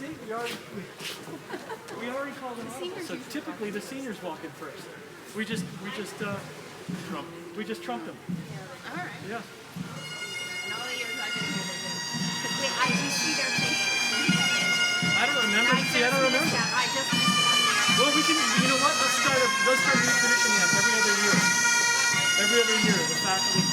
see, we already called an audible. So typically the seniors walk in first. We just trumped them. All right. Yeah. And all the years I've been here, they do. Wait, I do see their faces. I don't remember. See, I don't remember. I just missed that. Well, we can. You know what? Let's start a new tradition again. Every other year. Every other year, the faculty.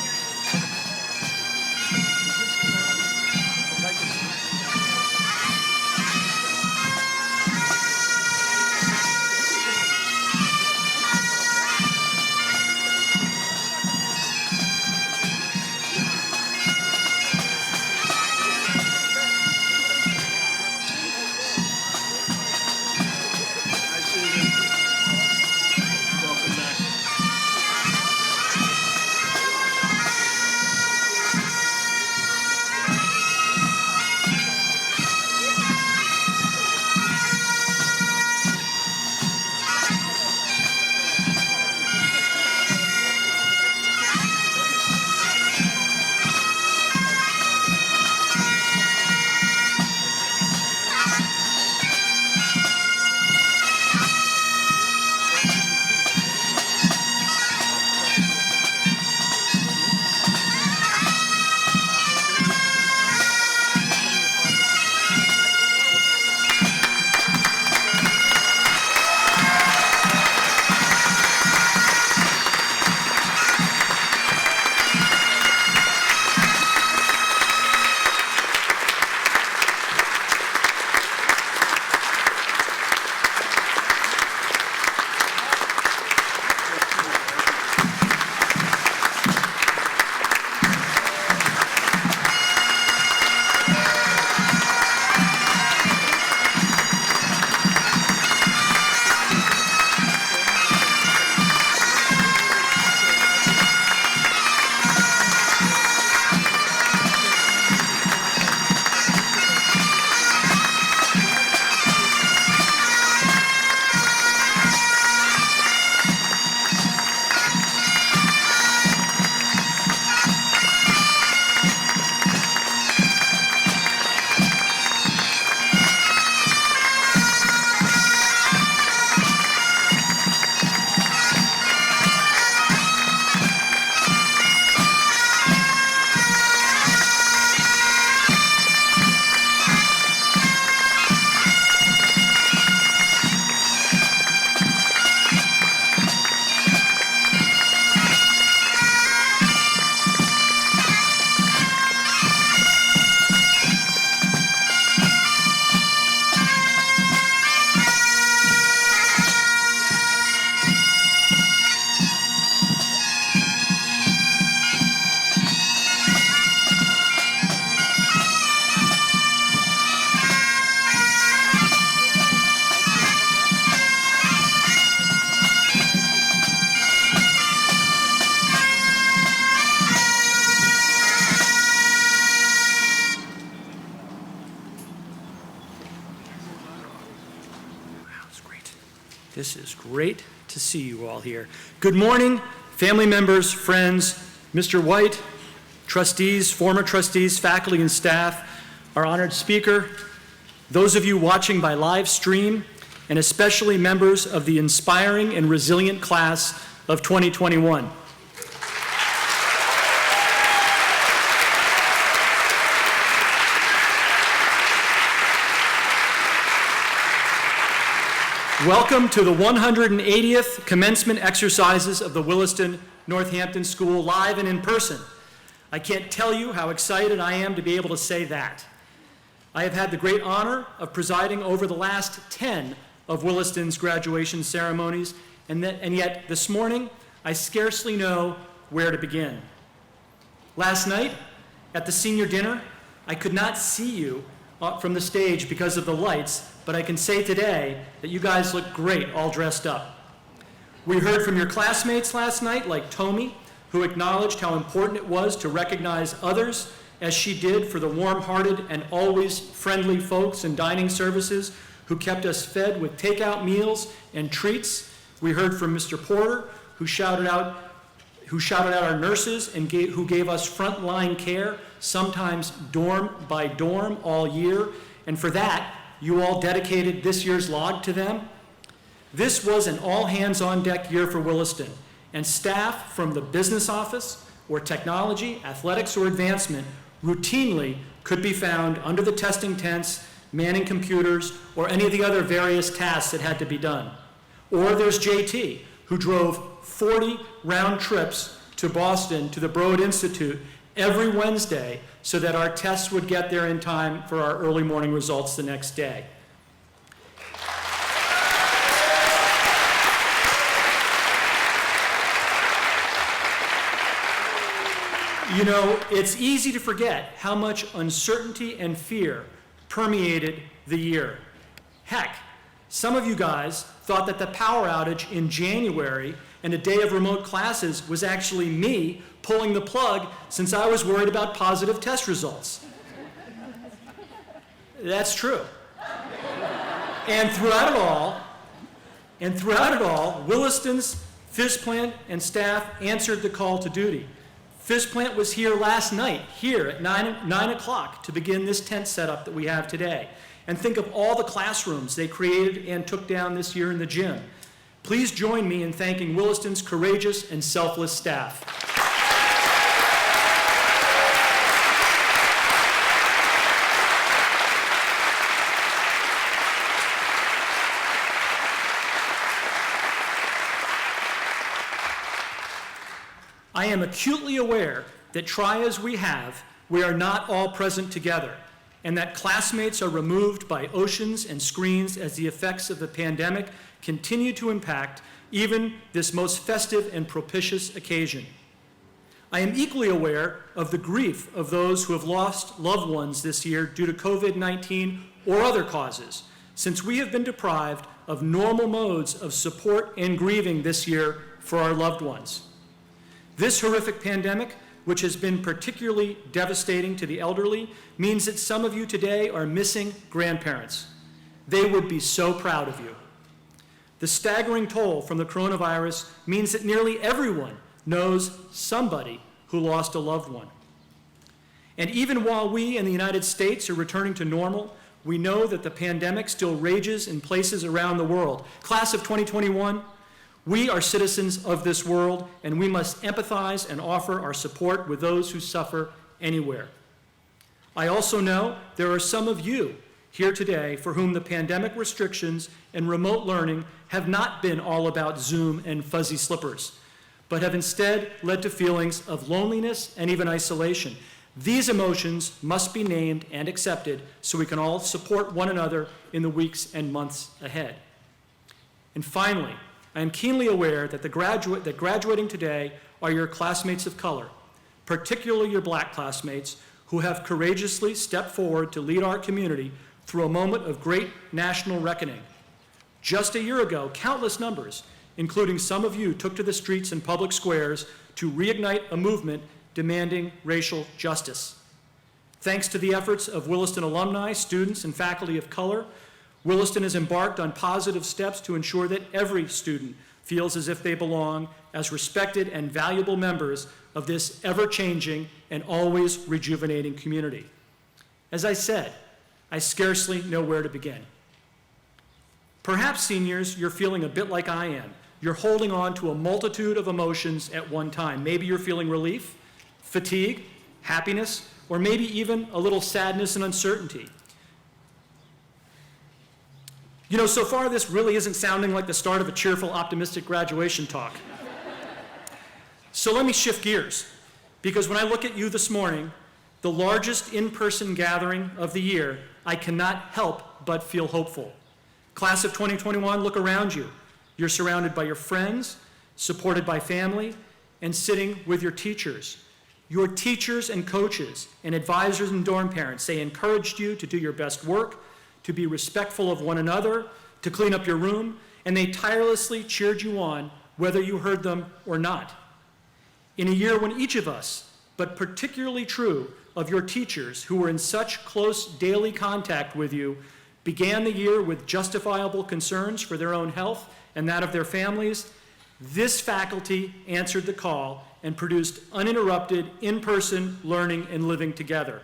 This is great to see you all here. Good morning, family members, friends, Mr. White, trustees, former trustees, faculty and staff, our honored speaker, those of you watching by live stream, and especially members of the inspiring and resilient class of 2021. Welcome to the 180th commencement exercises of the Williston Northampton School, live and in person. I can't tell you how excited I am to be able to say that. I have had the great honor of presiding over the last 10 of Williston's graduation ceremonies, and yet this morning, I scarcely know where to begin. Last night, at the senior dinner, I could not see you from the stage because of the lights, but I can say today that you guys look great all dressed up. We heard from your classmates last night, like Tomi, who acknowledged how important it was to recognize others, as she did for the warm-hearted and always friendly folks in dining services who kept us fed with takeout meals and treats. We heard from Mr. Porter, who shouted out our nurses and who gave us frontline care, sometimes dorm by dorm all year. And for that, You all dedicated this year's log to them. This was an all-hands-on-deck year for Williston, and staff from the business office or technology, athletics, or advancement routinely could be found under the testing tents, manning computers, or any of the other various tasks that had to be done. Or there's JT, who drove 40 round trips to Boston to the Broad Institute every Wednesday so that our tests would get there in time for our early morning results the next day. You know, it's easy to forget how much uncertainty and fear permeated the year. Heck, some of you guys thought that the power outage in January and a day of remote classes was actually me pulling the plug since I was worried about positive test results. That's true. And throughout it all, Williston's Phys Plant and staff answered the call to duty. Phys Plant was here last night, here at 9 o'clock, to begin this tent setup that we have today. And think of all the classrooms they created and took down this year in the gym. Please join me in thanking Williston's courageous and selfless staff. I am acutely aware that try as we have, we are not all present together, and that classmates are removed by oceans and screens as the effects of the pandemic continue to impact even this most festive and propitious occasion. I am equally aware of the grief of those who have lost loved ones this year due to COVID-19 or other causes, since we have been deprived of normal modes of support and grieving this year for our loved ones. This horrific pandemic, which has been particularly devastating to the elderly, means that some of you today are missing grandparents. They would be so proud of you. The staggering toll from the coronavirus means that nearly everyone knows somebody who lost a loved one. And even while we in the United States are returning to normal, we know that the pandemic still rages in places around the world. Class of 2021, we are citizens of this world, and we must empathize and offer our support with those who suffer anywhere. I also know there are some of you here today for whom the pandemic restrictions and remote learning have not been all about Zoom and fuzzy slippers, but have instead led to feelings of loneliness and even isolation. These emotions must be named and accepted so we can all support one another in the weeks and months ahead. And finally, I am keenly aware that graduating today are your classmates of color, particularly your black classmates, who have courageously stepped forward to lead our community through a moment of great national reckoning. Just a year ago, countless numbers, including some of you, took to the streets and public squares to reignite a movement demanding racial justice. Thanks to the efforts of Williston alumni, students, and faculty of color, Williston has embarked on positive steps to ensure that every student feels as if they belong as respected and valuable members of this ever-changing and always rejuvenating community. As I said, I scarcely know where to begin. Perhaps, seniors, you're feeling a bit like I am. You're holding on to a multitude of emotions at one time. Maybe you're feeling relief, fatigue, happiness, or maybe even a little sadness and uncertainty. You know, so far this really isn't sounding like the start of a cheerful, optimistic graduation talk. So let me shift gears, because when I look at you this morning, the largest in-person gathering of the year, I cannot help but feel hopeful. Class of 2021, look around you. You're surrounded by your friends, supported by family, and sitting with your teachers. Your teachers and coaches and advisors and dorm parents, they encouraged you to do your best work, to be respectful of one another, to clean up your room, and they tirelessly cheered you on whether you heard them or not. In a year when each of us, but particularly true of your teachers who were in such close daily contact with you, began the year with justifiable concerns for their own health and that of their families, this faculty answered the call and produced uninterrupted in-person learning and living together.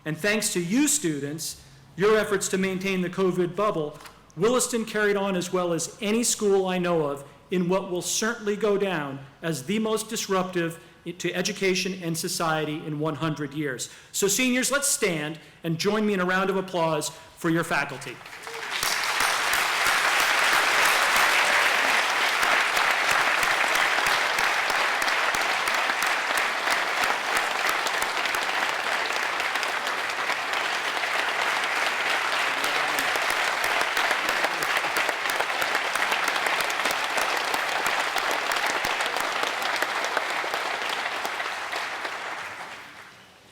And thanks to you students, your efforts to maintain the COVID bubble, Williston carried on as well as any school I know of in what will certainly go down as the most disruptive to education and society in 100 years. So seniors, let's stand and join me in a round of applause for your faculty.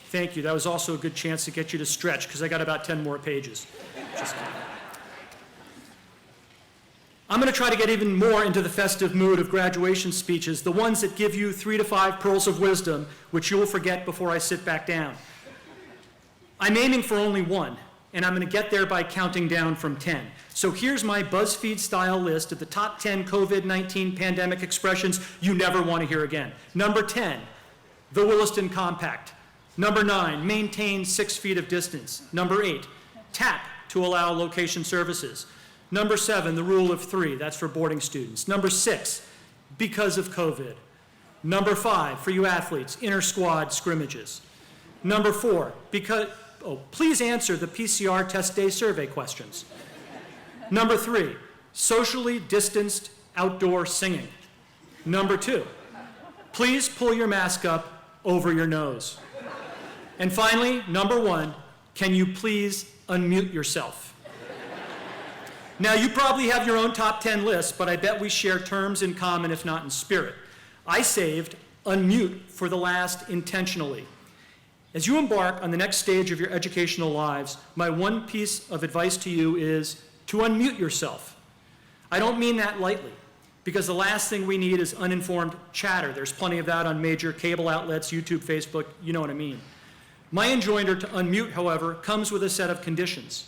Thank you. That was also a good chance to get you to stretch because I got about 10 more pages. Just kidding. I'm going to try to get even more into the festive mood of graduation speeches, the ones that give you 3 to 5 pearls of wisdom, which you will forget before I sit back down. I'm aiming for only one, and I'm going to get there by counting down from 10. So here's my BuzzFeed-style list of the top 10 COVID-19 pandemic expressions you never want to hear again. Number 10, the Williston Compact. Number 9, maintain 6 feet of distance. Number 8, tap to allow location services. Number 7, the rule of 3, that's for boarding students. Number 6, because of COVID. Number 5, for you athletes, inter-squad scrimmages. Number 4, please answer the PCR test day survey questions. Number 3, socially distanced outdoor singing. Number 2, please pull your mask up over your nose. And finally, number 1, can you please unmute yourself? Now, you probably have your own top 10 lists, but I bet we share terms in common, if not in spirit. I saved unmute for the last intentionally. As you embark on the next stage of your educational lives, my one piece of advice to you is to unmute yourself. I don't mean that lightly, because the last thing we need is uninformed chatter. There's plenty of that on major cable outlets, YouTube, Facebook, you know what I mean. My enjoinder to unmute, however, comes with a set of conditions.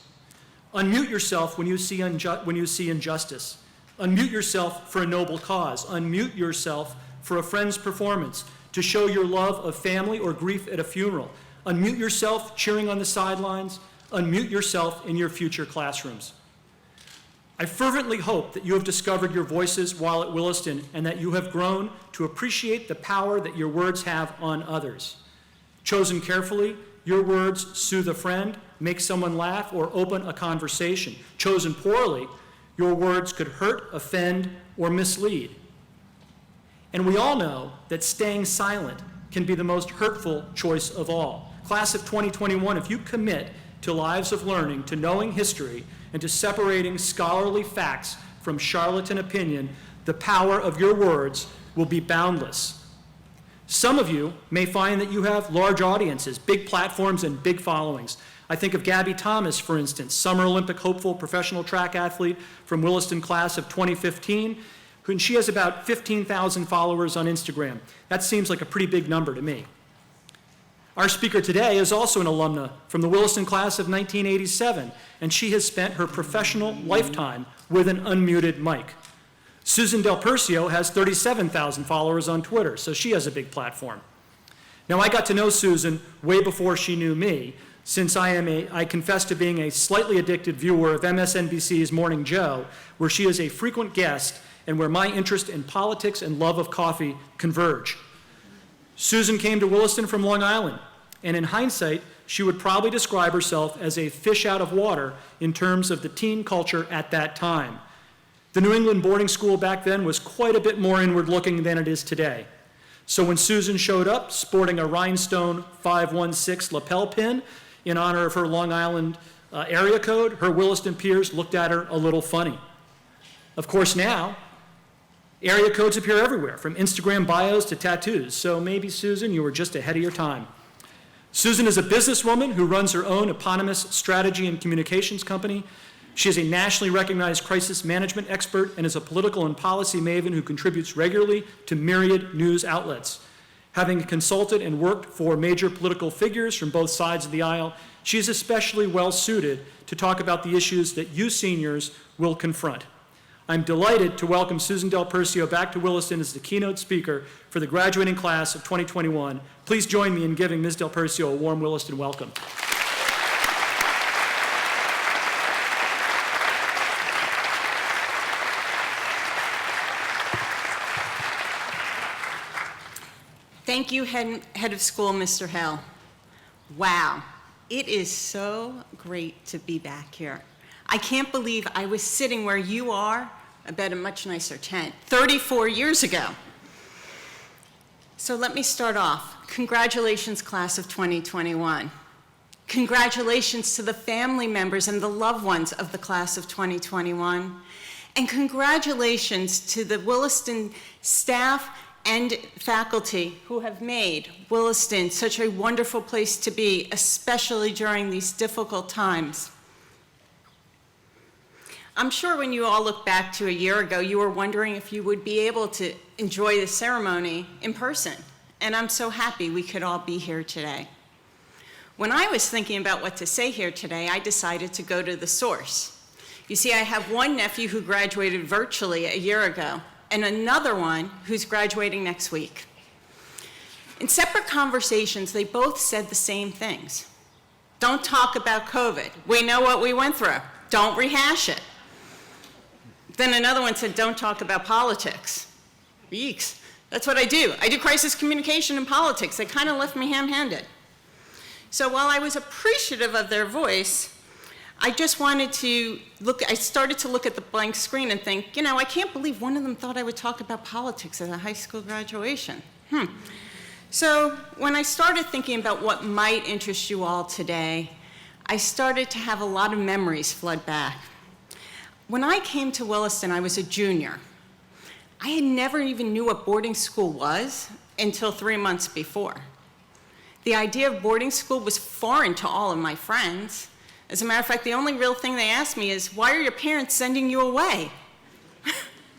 Unmute yourself when you see injustice. Unmute yourself for a noble cause. Unmute yourself for a friend's performance, to show your love of family or grief at a funeral. Unmute yourself cheering on the sidelines. Unmute yourself in your future classrooms. I fervently hope that you have discovered your voices while at Williston and that you have grown to appreciate the power that your words have on others. Chosen carefully, your words soothe a friend, make someone laugh, or open a conversation. Chosen poorly, your words could hurt, offend, or mislead. And we all know that staying silent can be the most hurtful choice of all. Class of 2021, if you commit to lives of learning, to knowing history, and to separating scholarly facts from charlatan opinion, the power of your words will be boundless. Some of you may find that you have large audiences, big platforms, and big followings. I think of Gabby Thomas, for instance, Summer Olympic hopeful professional track athlete from Williston class of 2015, and she has about 15,000 followers on Instagram. That seems like a pretty big number to me. Our speaker today is also an alumna from the Williston class of 1987, and she has spent her professional lifetime with an unmuted mic. Susan Del Percio has 37,000 followers on Twitter, so she has a big platform. Now, I got to know Susan way before she knew me, since I confess to being a slightly addicted viewer of MSNBC's Morning Joe, where she is a frequent guest and where my interest in politics and love of coffee converge. Susan came to Williston from Long Island, and in hindsight, she would probably describe herself as a fish out of water in terms of the teen culture at that time. The New England boarding school back then was quite a bit more inward-looking than it is today. So when Susan showed up sporting a rhinestone 516 lapel pin in honor of her Long Island area code, her Williston peers looked at her a little funny. Of course now, area codes appear everywhere, from Instagram bios to tattoos, so maybe, Susan, you were just ahead of your time. Susan is a businesswoman who runs her own eponymous strategy and communications company. She is a nationally recognized crisis management expert and is a political and policy maven who contributes regularly to myriad news outlets. Having consulted and worked for major political figures from both sides of the aisle, she is especially well suited to talk about the issues that you seniors will confront. I'm delighted to welcome Susan Del Percio back to Williston as the keynote speaker for the graduating class of 2021. Please join me in giving Ms. Del Percio a warm Williston welcome. Thank you, Head of School, Mr. Hill. Wow, it is so great to be back here. I can't believe I was sitting where you are, I bet a much nicer tent, 34 years ago. So let me start off. Congratulations, class of 2021. Congratulations to the family members and the loved ones of the class of 2021. And congratulations to the Williston staff and faculty who have made Williston such a wonderful place to be, especially during these difficult times. I'm sure when you all look back to a year ago, you were wondering if you would be able to enjoy the ceremony in person. And I'm so happy we could all be here today. When I was thinking about what to say here today, I decided to go to the source. You see, I have one nephew who graduated virtually a year ago, and another one who's graduating next week. In separate conversations, they both said the same things. Don't talk about COVID. We know what we went through. Don't rehash it. Then another one said, don't talk about politics. Yeeks. That's what I do. I do crisis communication and politics. They kind of left me ham-handed. So while I was appreciative of their voice, I just wanted to I started to look at the blank screen and think, you know, I can't believe one of them thought I would talk about politics at a high school graduation. So when I started thinking about what might interest you all today, I started to have a lot of memories flood back. When I came to Williston, I was a junior. I had never even knew what boarding school was until 3 months before. The idea of boarding school was foreign to all of my friends. As a matter of fact, the only real thing they asked me is, why are your parents sending you away?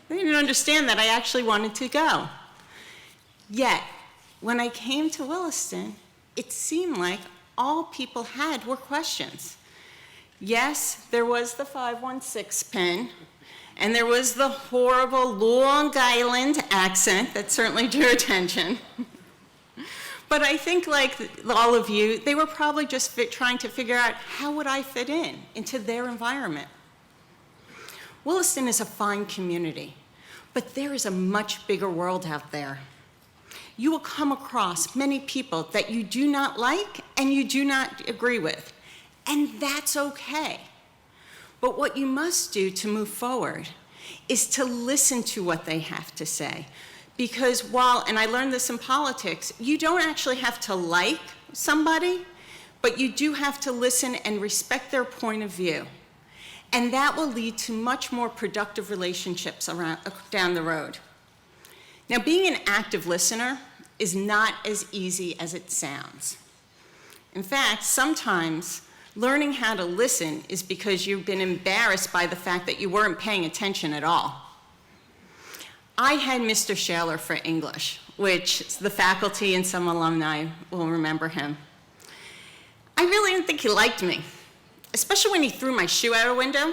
They didn't understand that I actually wanted to go. Yet, when I came to Williston, it seemed like all people had were questions. Yes, there was the 516 pin, and there was the horrible Long Island accent that certainly drew attention. But I think, like all of you, they were probably just trying to figure out how would I fit in into their environment. Williston is a fine community, but there is a much bigger world out there. You will come across many people that you do not like and you do not agree with, and that's okay. But what you must do to move forward is to listen to what they have to say. Because while, and I learned this in politics, you don't actually have to like somebody, but you do have to listen and respect their point of view. And that will lead to much more productive relationships down the road. Now, being an active listener is not as easy as it sounds. In fact, sometimes learning how to listen is because you've been embarrassed by the fact that you weren't paying attention at all. I had Mr. Shaler for English, which the faculty and some alumni will remember him. I really didn't think he liked me, especially when he threw my shoe out a window.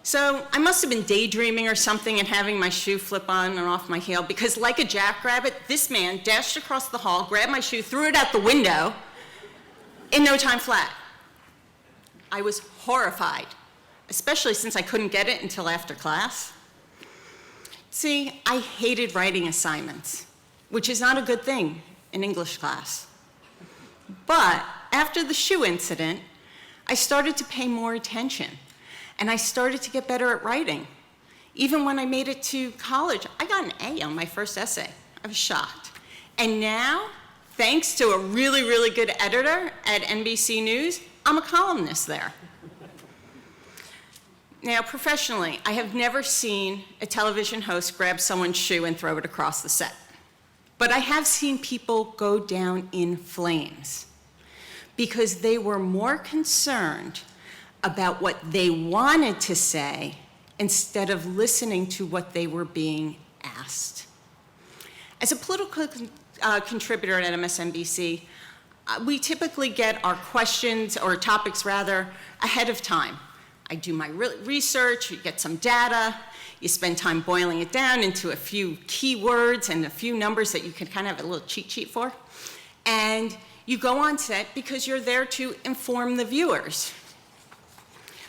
So I must have been daydreaming or something and having my shoe flip on and off my heel, because like a jackrabbit, this man dashed across the hall, grabbed my shoe, threw it out the window in no time flat. I was horrified, especially since I couldn't get it until after class. See, I hated writing assignments, which is not a good thing in English class. But after the shoe incident, I started to pay more attention, and I started to get better at writing. Even when I made it to college, I got an A on my first essay. I was shocked. And now, thanks to a really, really good editor at NBC News, I'm a columnist there. Now, professionally, I have never seen a television host grab someone's shoe and throw it across the set. But I have seen people go down in flames because they were more concerned about what they wanted to say instead of listening to what they were being asked. As a political contributor at MSNBC, we typically get our questions, or topics rather, ahead of time. I do my research, you get some data, you spend time boiling it down into a few keywords and a few numbers that you can kind of have a little cheat sheet for. And you go on set because you're there to inform the viewers.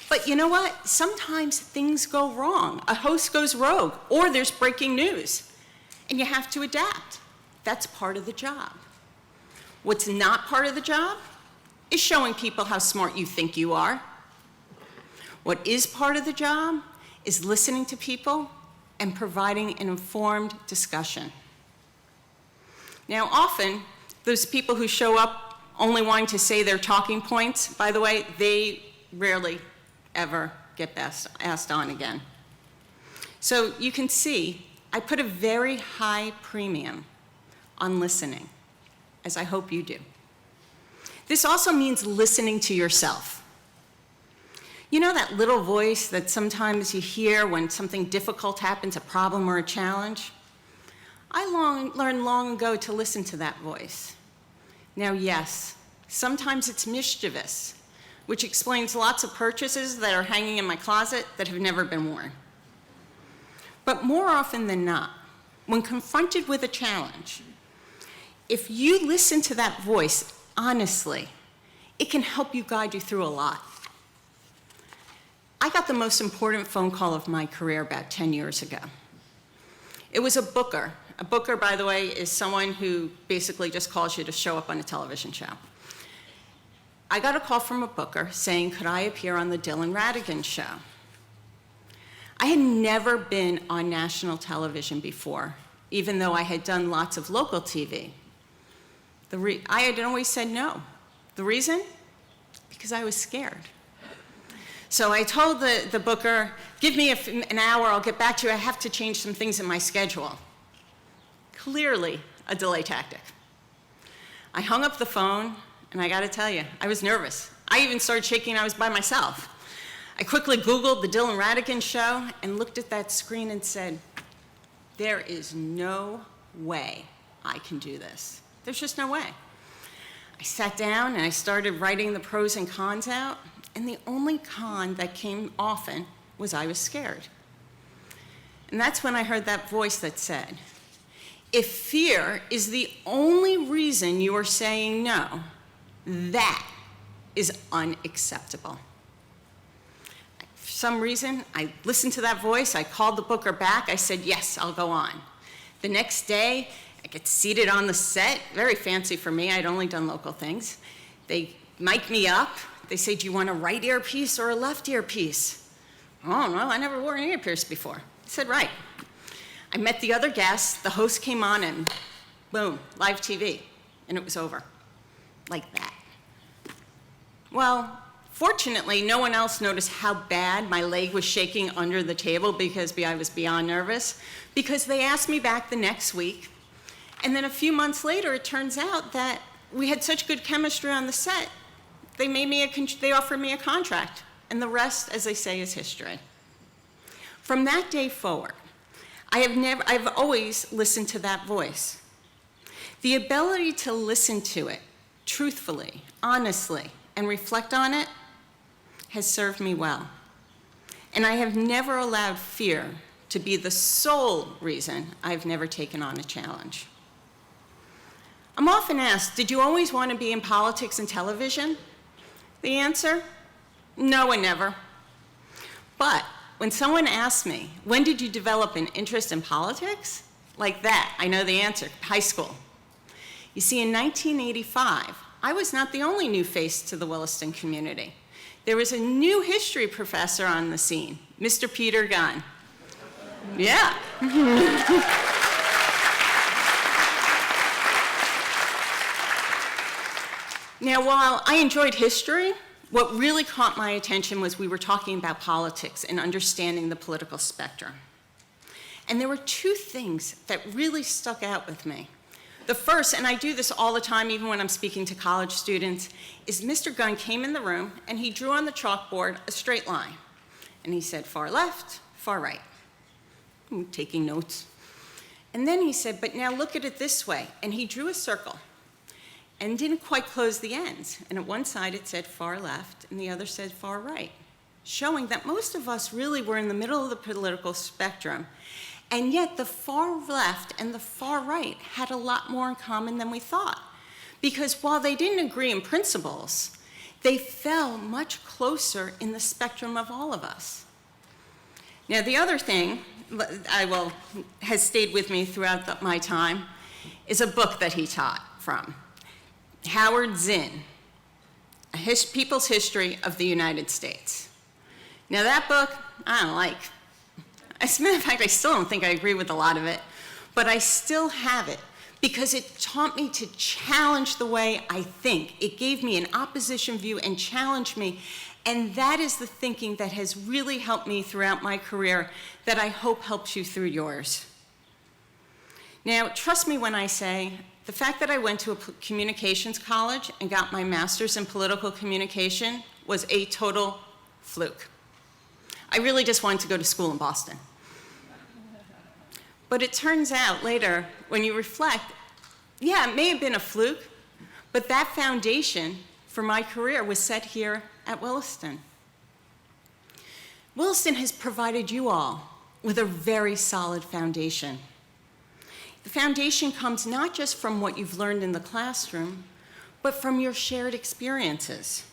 But you know what? Sometimes things go wrong. A host goes rogue, or there's breaking news, and you have to adapt. That's part of the job. What's not part of the job is showing people how smart you think you are. What is part of the job is listening to people and providing an informed discussion. Now, often, those people who show up only wanting to say their talking points, by the way, they rarely ever get asked on again. So you can see, I put a very high premium on listening, as I hope you do. This also means listening to yourself. You know that little voice that sometimes you hear when something difficult happens, a problem or a challenge? I learned long ago to listen to that voice. Now, yes, sometimes it's mischievous, which explains lots of purchases that are hanging in my closet that have never been worn. But more often than not, when confronted with a challenge, if you listen to that voice honestly, it can help you guide you through a lot. I got the most important phone call of my career about 10 years ago. It was a booker. A booker, by the way, is someone who basically just calls you to show up on a television show. I got a call from a booker saying, could I appear on the Dylan Ratigan show? I had never been on national television before, even though I had done lots of local TV. I had always said no. The reason? Because I was scared. So I told the booker, give me an hour, I'll get back to you. I have to change some things in my schedule. Clearly a delay tactic. I hung up the phone, and I gotta tell you, I was nervous. I even started shaking, I was by myself. I quickly Googled the Dylan Ratigan show and looked at that screen and said, there is no way I can do this. There's just no way. I sat down and I started writing the pros and cons out, and the only con that came often was I was scared. And that's when I heard that voice that said, if fear is the only reason you are saying no, that is unacceptable. For some reason, I listened to that voice, I called the booker back, I said, yes, I'll go on. The next day, I get seated on the set, very fancy for me, I'd only done local things. They mic me up, they say, do you want a right earpiece or a left earpiece? Oh, no, I never wore an earpiece before. I said, right. I met the other guests, the host came on, and boom, live TV, and it was over, like that. Well, fortunately, no one else noticed how bad my leg was shaking under the table because I was beyond nervous, because they asked me back the next week, and then a few months later, it turns out that we had such good chemistry on the set, they offered me a contract, and the rest, as they say, is history. From that day forward, I've always listened to that voice. The ability to listen to it truthfully, honestly, and reflect on it has served me well. And I have never allowed fear to be the sole reason I've never taken on a challenge. I'm often asked, did you always want to be in politics and television? The answer, no and never. But when someone asks me, when did you develop an interest in politics? Like that, I know the answer, high school. You see, in 1985, I was not the only new face to the Williston community. There was a new history professor on the scene, Mr. Peter Gunn. Yeah. Now, while I enjoyed history, what really caught my attention was we were talking about politics and understanding the political spectrum. And there were two things that really stuck out with me. The first, and I do this all the time, even when I'm speaking to college students, is Mr. Gunn came in the room and he drew on the chalkboard a straight line. And he said, far left, far right. I'm taking notes. And then he said, but now look at it this way. And he drew a circle and didn't quite close the ends. And at one side it said far left, and the other said far right, showing that most of us really were in the middle of the political spectrum. And yet the far left and the far right had a lot more in common than we thought. Because while they didn't agree in principles, they fell much closer in the spectrum of all of us. Now, the other thing has stayed with me throughout my time is a book that he taught from, Howard Zinn, People's History of the United States. Now that book, I don't like. As a matter of fact, I still don't think I agree with a lot of it, but I still have it because it taught me to challenge the way I think. It gave me an opposition view and challenged me, and that is the thinking that has really helped me throughout my career that I hope helps you through yours. Now, trust me when I say, the fact that I went to a communications college and got my master's in political communication was a total fluke. I really just wanted to go to school in Boston. But it turns out later, when you reflect, yeah, it may have been a fluke, but that foundation for my career was set here at Williston. Williston has provided you all with a very solid foundation. The foundation comes not just from what you've learned in the classroom, but from your shared experiences.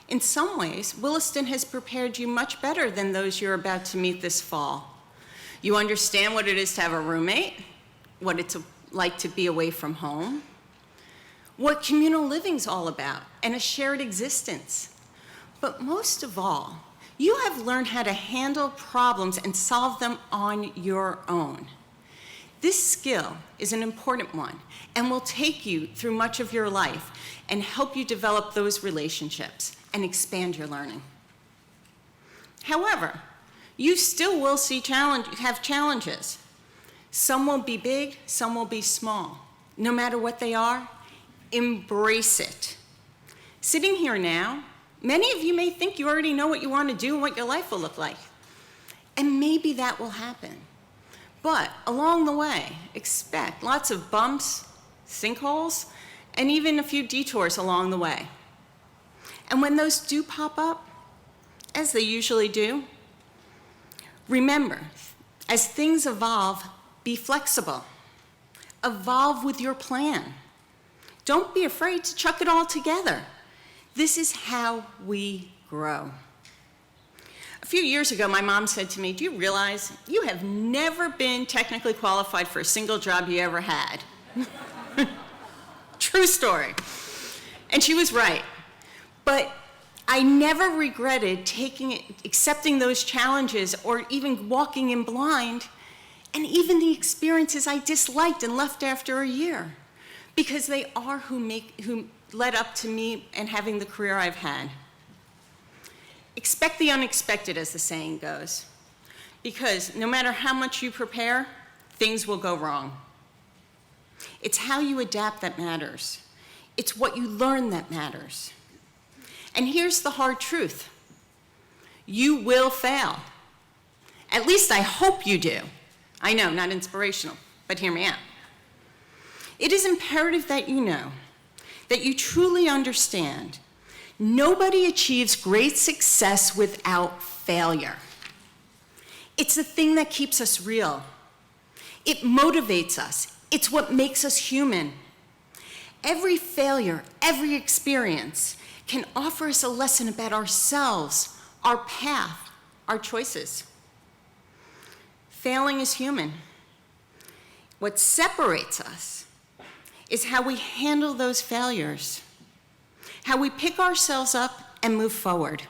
In some ways, Williston has prepared you much better than those you're about to meet this fall. You understand what it is to have a roommate, what it's like to be away from home, what communal living's all about, and a shared existence. But most of all, you have learned how to handle problems and solve them on your own. This skill is an important one and will take you through much of your life and help you develop those relationships and expand your learning. However, you still will have challenges. Some will be big, some will be small. No matter what they are, embrace it. Sitting here now, many of you may think you already know what you want to do and what your life will look like. And maybe that will happen. But along the way, expect lots of bumps, sinkholes, and even a few detours along the way. And when those do pop up, as they usually do, remember, as things evolve, be flexible. Evolve with your plan. Don't be afraid to chuck it all together. This is how we grow. A few years ago, my mom said to me, "Do you realize you have never been technically qualified for a single job you ever had?" True story. And she was right. But I never regretted accepting those challenges or even walking in blind, and even the experiences I disliked and left after a year, because they are who led up to me and having the career I've had. Expect the unexpected, as the saying goes, because no matter how much you prepare, things will go wrong. It's how you adapt that matters. It's what you learn that matters. And here's the hard truth. You will fail. At least I hope you do. I know, not inspirational, but hear me out. It is imperative that you know, that you truly understand, nobody achieves great success without failure. It's the thing that keeps us real. It motivates us. It's what makes us human. Every failure, every experience can offer us a lesson about ourselves, our path, our choices. Failing is human. What separates us is how we handle those failures, how we pick ourselves up and move forward.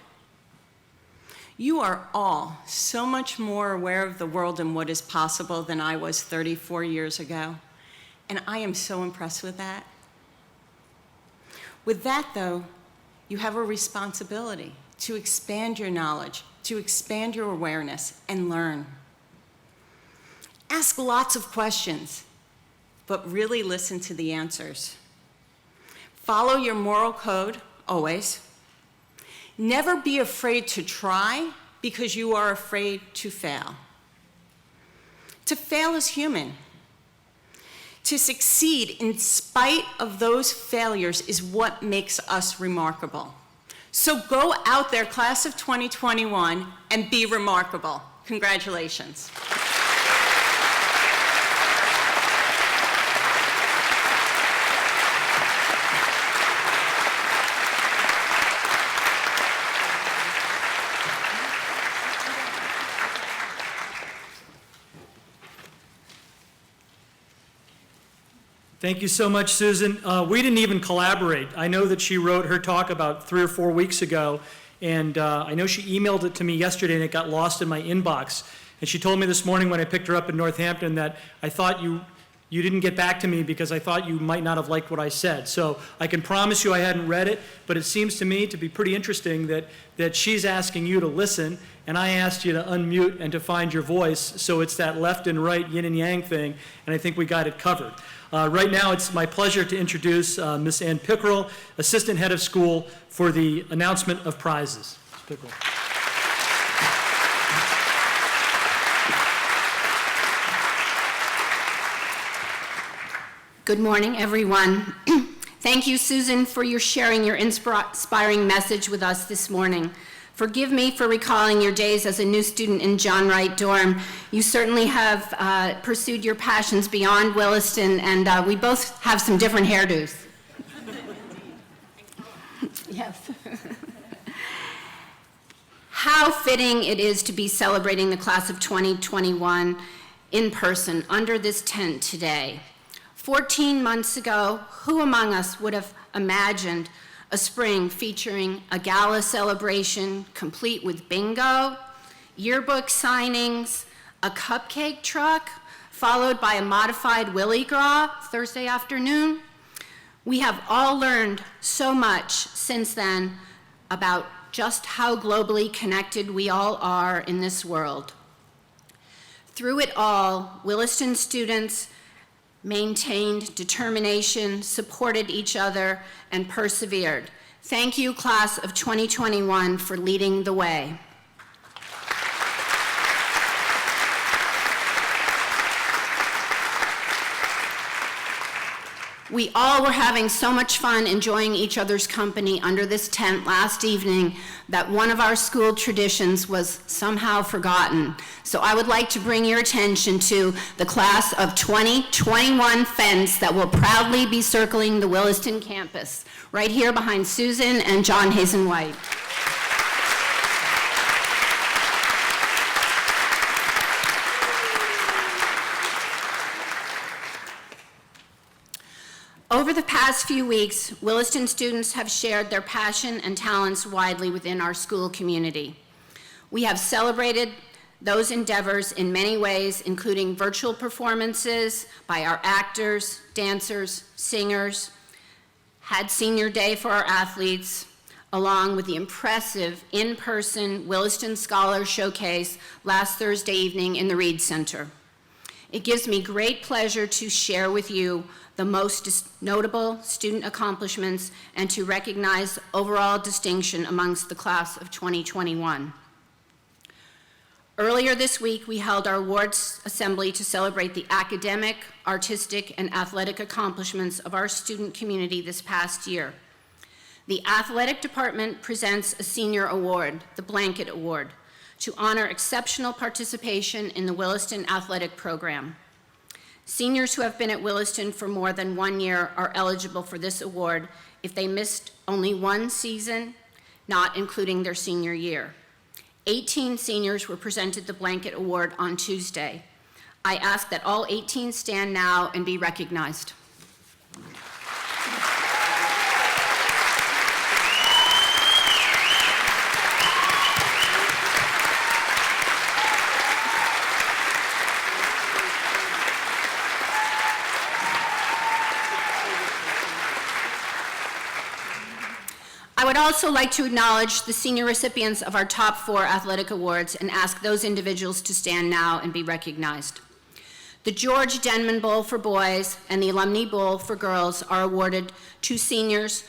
You are all so much more aware of the world and what is possible than I was 34 years ago, and I am so impressed with that. With that, though, you have a responsibility to expand your knowledge, to expand your awareness, and learn. Ask lots of questions, but really listen to the answers. Follow your moral code, always. Never be afraid to try because you are afraid to fail. To fail is human. To succeed in spite of those failures is what makes us remarkable. So go out there, class of 2021, and be remarkable. Congratulations. Thank you so much, Susan. We didn't even collaborate. I know that she wrote her talk about 3 or 4 weeks ago, and I know she emailed it to me yesterday and it got lost in my inbox. And she told me this morning when I picked her up in Northampton that I thought you didn't get back to me because I thought you might not have liked what I said. So I can promise you I hadn't read it, but it seems to me to be pretty interesting that she's asking you to listen, and I asked you to unmute and to find your voice, so it's that left and right yin and yang thing, and I think we got it covered. Right now, it's my pleasure to introduce Ms. Ann Pickerel, Assistant Head of School, for the announcement of prizes. Ms. Pickerel. Good morning, everyone. Thank you, Susan, for sharing your inspiring message with us this morning. Forgive me for recalling your days as a new student in John Wright dorm. You certainly have pursued your passions beyond Williston, and we both have some different hairdos. Yes. How fitting it is to be celebrating the class of 2021 in person under this tent today. 14 months ago, who among us would have imagined a spring featuring a gala celebration complete with bingo, yearbook signings, a cupcake truck, followed by a modified Willy Gras Thursday afternoon? We have all learned so much since then about just how globally connected we all are in this world. Through it all, Williston students maintained determination, supported each other, and persevered. Thank you, class of 2021, for leading the way. We all were having so much fun enjoying each other's company under this tent last evening that one of our school traditions was somehow forgotten. So I would like to bring your attention to the class of 2021 fence that will proudly be circling the Williston campus, right here behind Susan and John Hazen White. Over the past few weeks, Williston students have shared their passion and talents widely within our school community. We have celebrated those endeavors in many ways, including virtual performances by our actors, dancers, singers, had senior day for our athletes, along with the impressive in-person Williston Scholar Showcase last Thursday evening in the Reed Center. It gives me great pleasure to share with you the most notable student accomplishments and to recognize overall distinction amongst the class of 2021. Earlier this week, we held our awards assembly to celebrate the academic, artistic, and athletic accomplishments of our student community this past year. The athletic department presents a senior award, the Blanket Award, to honor exceptional participation in the Williston athletic program. Seniors who have been at Williston for more than 1 year are eligible for this award if they missed only one season, not including their senior year. 18 seniors were presented the Blanket Award on Tuesday. I ask that all 18 stand now and be recognized. I would also like to acknowledge the senior recipients of our top 4 athletic awards and ask those individuals to stand now and be recognized. The George Denman Bowl for boys and the Alumni Bowl for girls are awarded to seniors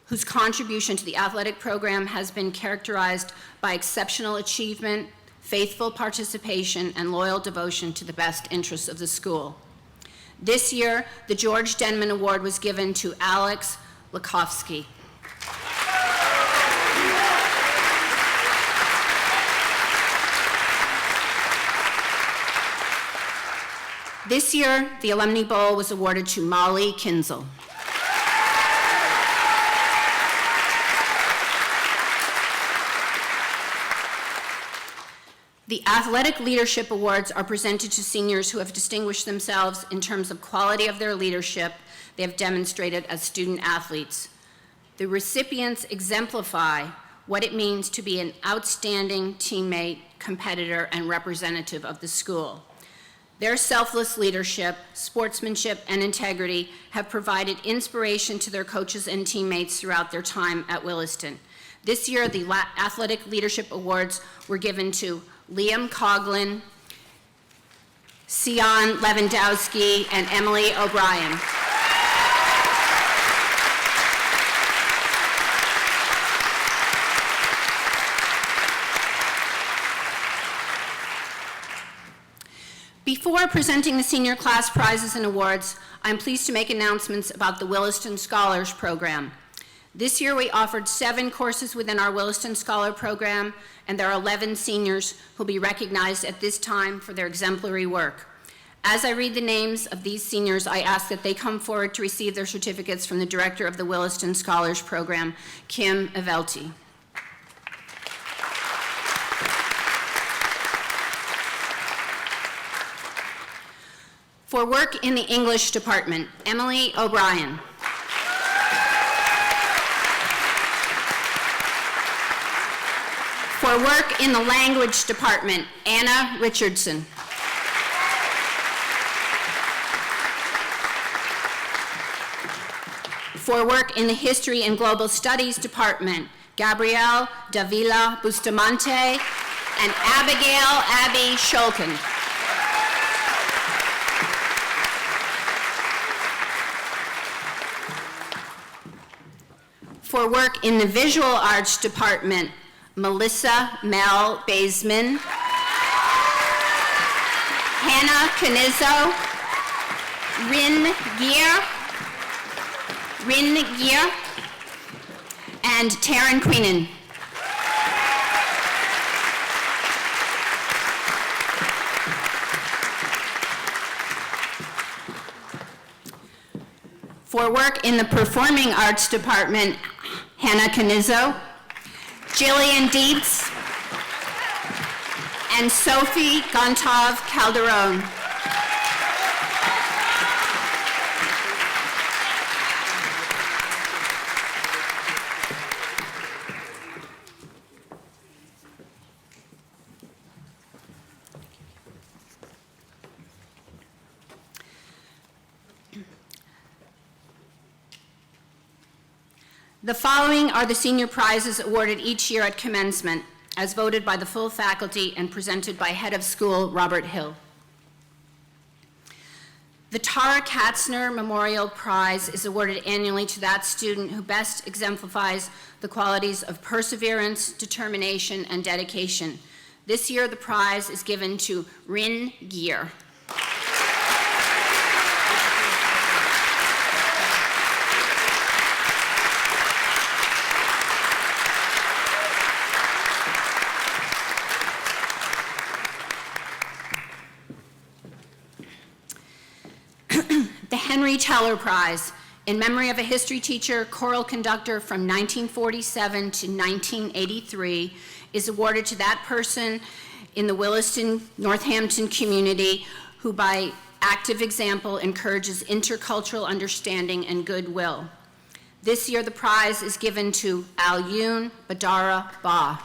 whose contribution to the athletic program has been characterized by exceptional achievement, faithful participation, and loyal devotion to the best interests of the school. This year, the George Denman Award was given to Alex Lakofsky. This year, the Alumni Bowl was awarded to Molly Kinzel. The Athletic Leadership Awards are presented to seniors who have distinguished themselves in terms of quality of their leadership they have demonstrated as student athletes. The recipients exemplify what it means to be an outstanding teammate, competitor, and representative of the school. Their selfless leadership, sportsmanship, and integrity have provided inspiration to their coaches and teammates throughout their time at Williston. This year, the Athletic Leadership Awards were given to Liam Coughlin, Sion Lewandowski, and Emily O'Brien. Before presenting the senior class prizes and awards, I'm pleased to make announcements about the Williston Scholars Program. This year we offered 7 courses within our Williston Scholar Program, and there are 11 seniors who will be recognized at this time for their exemplary work. As I read the names of these seniors, I ask that they come forward to receive their certificates from the director of the Williston Scholars Program, Kim Evelti. For work in the English department, Emily O'Brien. For work in the language department, Anna Richardson. For work in the history and global studies department, Gabrielle Davila Bustamante and Abigail Abby Shulkin. For work in the visual arts department, Melissa Mel Baseman, Hannah Canizzo, Rin Gier, and Taryn Queenan. For work in the performing arts department, Hannah Canizzo, Jillian Dietz, and Sophie Gontov Calderon. The following are the senior prizes awarded each year at commencement, as voted by the full faculty and presented by head of school Robert Hill. The Tara Katzner Memorial Prize is awarded annually to that student who best exemplifies the qualities of perseverance, determination, and dedication. This year, the prize is given to Rin Gier. The Henry Teller Prize, in memory of a history teacher, choral conductor from 1947 to 1983, is awarded to that person in the Williston, Northampton community who, by active example, encourages intercultural understanding and goodwill. This year, the prize is given to Alyun Badara Ba.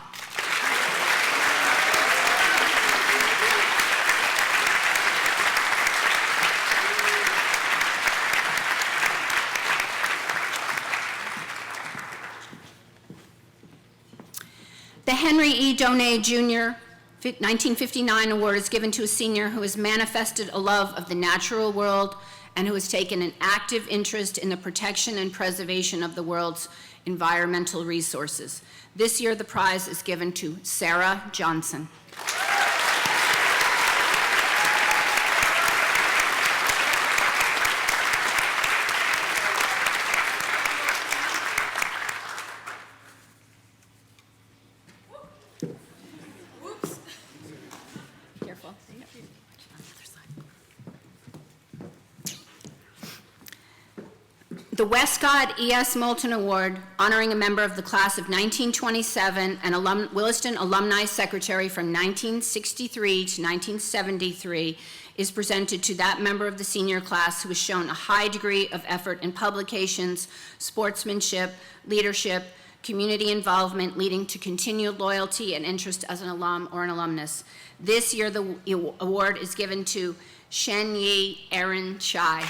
The Henry E. Donay Jr. 1959 award is given to a senior who has manifested a love of the natural world and who has taken an active interest in the protection and preservation of the world's environmental resources. This year, the prize is given to Sarah Johnson. The Westcott E.S. Moulton Award, honoring a member of the class of 1927 and Williston Alumni Secretary from 1963 to 1973, is presented to that member of the senior class who has shown a high degree of effort in publications, sportsmanship, leadership, community involvement, leading to continued loyalty and interest as an alum or an alumnus. This year, the award is given to Shen Yi Erin Chai.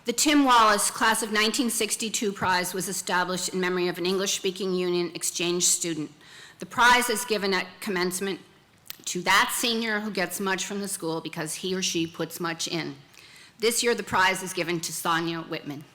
The Tim Wallace Class of 1962 Prize was established in memory of an English-speaking Union exchange student. The prize is given at commencement to that senior who gets much from the school because he or she puts much in. This year, the prize is given to Sonia Whitman.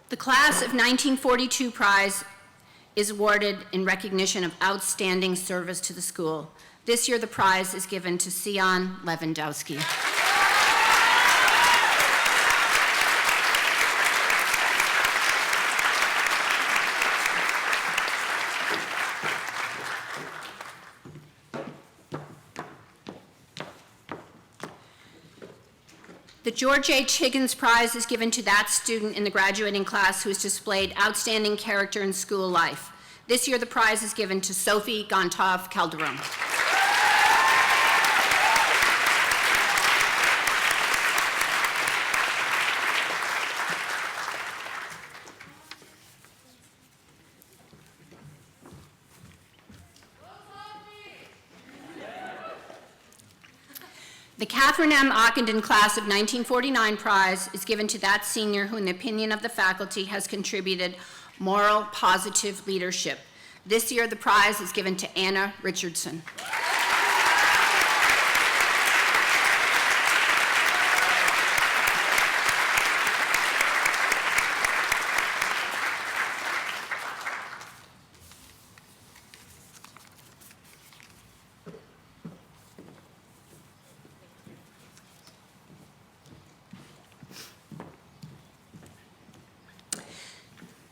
The Class of 1942 Prize is awarded in recognition of outstanding service to the school. This year, the prize is given to Sion Lewandowski. The George H. Higgins Prize is given to that student in the graduating class who has displayed outstanding character in school life. This year, the prize is given to Sophie Gontov Calderon. The Catherine M. Ockenden Class of 1949 Prize is given to that senior who, in the opinion of the faculty, has contributed moral, positive leadership. This year, the prize is given to Anna Richardson.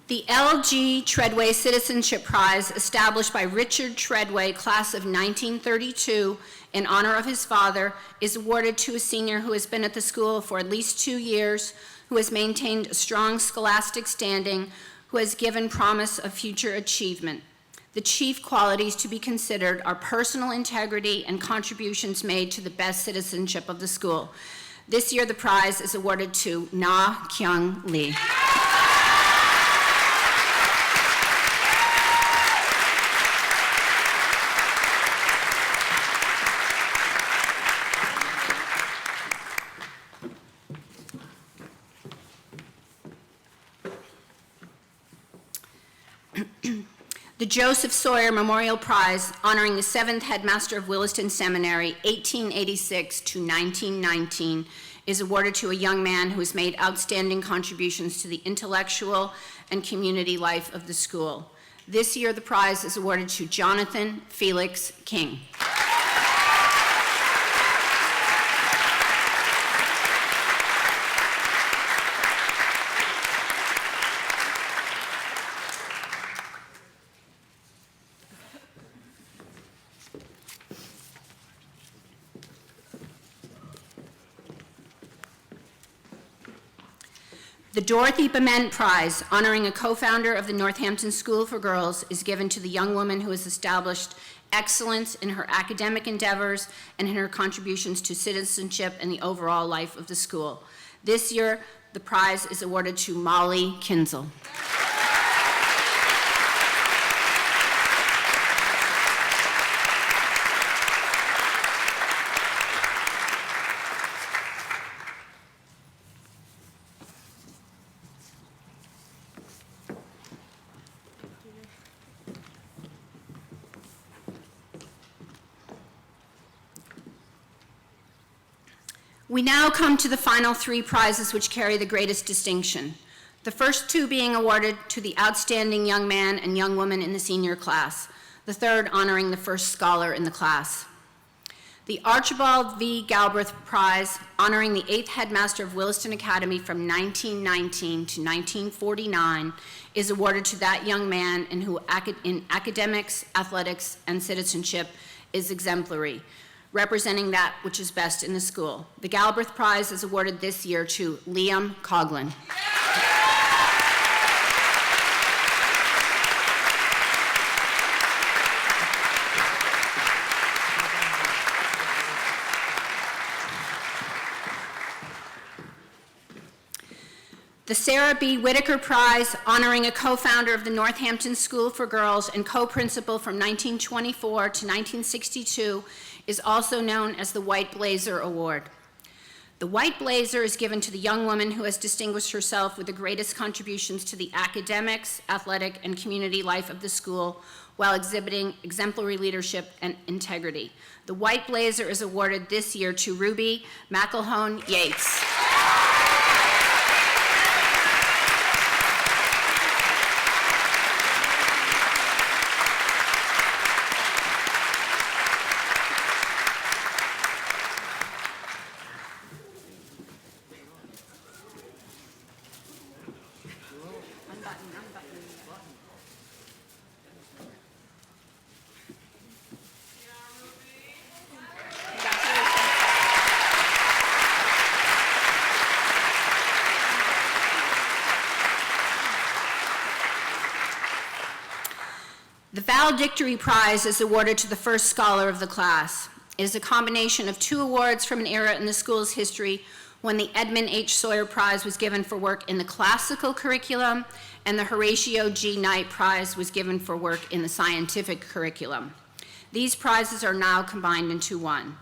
The L.G. Treadway Citizenship Prize, established by Richard Treadway, class of 1932, in honor of his father, is awarded to a senior who has been at the school for at least 2 years, who has maintained a strong scholastic standing, who has given promise of future achievement. The chief qualities to be considered are personal integrity and contributions made to the best citizenship of the school. This year, the prize is awarded to Na Kyung Lee. The Joseph Sawyer Memorial Prize, honoring the 7th headmaster of Williston Seminary, 1886 to 1919, is awarded to a young man who has made outstanding contributions to the intellectual and community life of the school. This year, the prize is awarded to Jonathan Felix King. The Dorothy Bement Prize, honoring a co-founder of the Northampton School for Girls, is given to the young woman who has established excellence in her academic endeavors and in her contributions to citizenship and the overall life of the school. This year, the prize is awarded to Molly Kinzel. We now come to the final three prizes which carry the greatest distinction. The first two being awarded to the outstanding young man and young woman in the senior class, the third honoring the first scholar in the class. The Archibald V. Galbraith Prize, honoring the 8th headmaster of Williston Academy from 1919 to 1949, is awarded to that young man and who in academics, athletics, and citizenship is exemplary, representing that which is best in the school. The Galbraith Prize is awarded this year to Liam Coughlin. The Sarah B. Whitaker Prize, honoring a co-founder of the Northampton School for Girls and co-principal from 1924 to 1962, is also known as the White Blazer Award. The White Blazer is given to the young woman who has distinguished herself with the greatest contributions to the academics, athletic, and community life of the school while exhibiting exemplary leadership and integrity. The White Blazer is awarded this year to Ruby McElhone Yates. The Valedictory Prize is awarded to the first scholar of the class. It is a combination of two awards from an era in the school's history when the Edmund H. Sawyer Prize was given for work in the classical curriculum and the Horatio G. Knight Prize was given for work in the scientific curriculum. These prizes are now combined into one.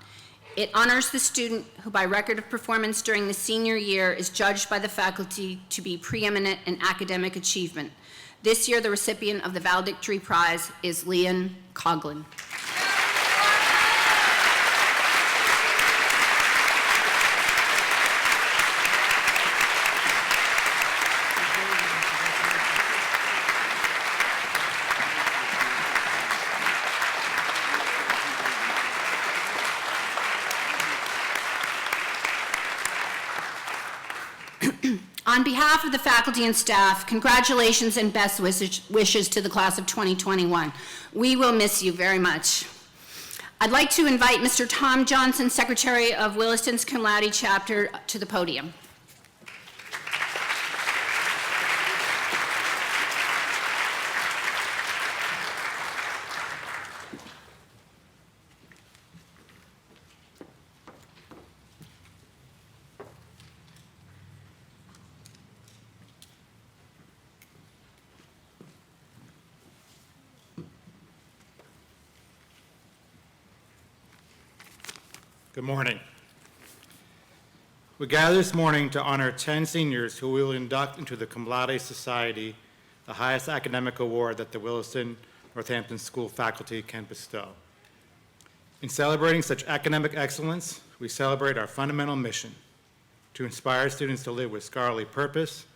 It honors the student who, by record of performance during the senior year, is judged by the faculty to be preeminent in academic achievement. This year, the recipient of the Valedictory Prize is Liam Coughlin. On behalf of the faculty and staff, congratulations and best wishes to the class of 2021. We will miss you very much. I'd like to invite Mr. Tom Johnson, Secretary of Williston's Cum Laude chapter, to the podium. Good morning. We gather this morning to honor 10 seniors who we will induct into the Cum Laude Society, the highest academic award that the Williston Northampton School faculty can bestow. In celebrating such academic excellence, we celebrate our fundamental mission to inspire students to live with scholarly purpose,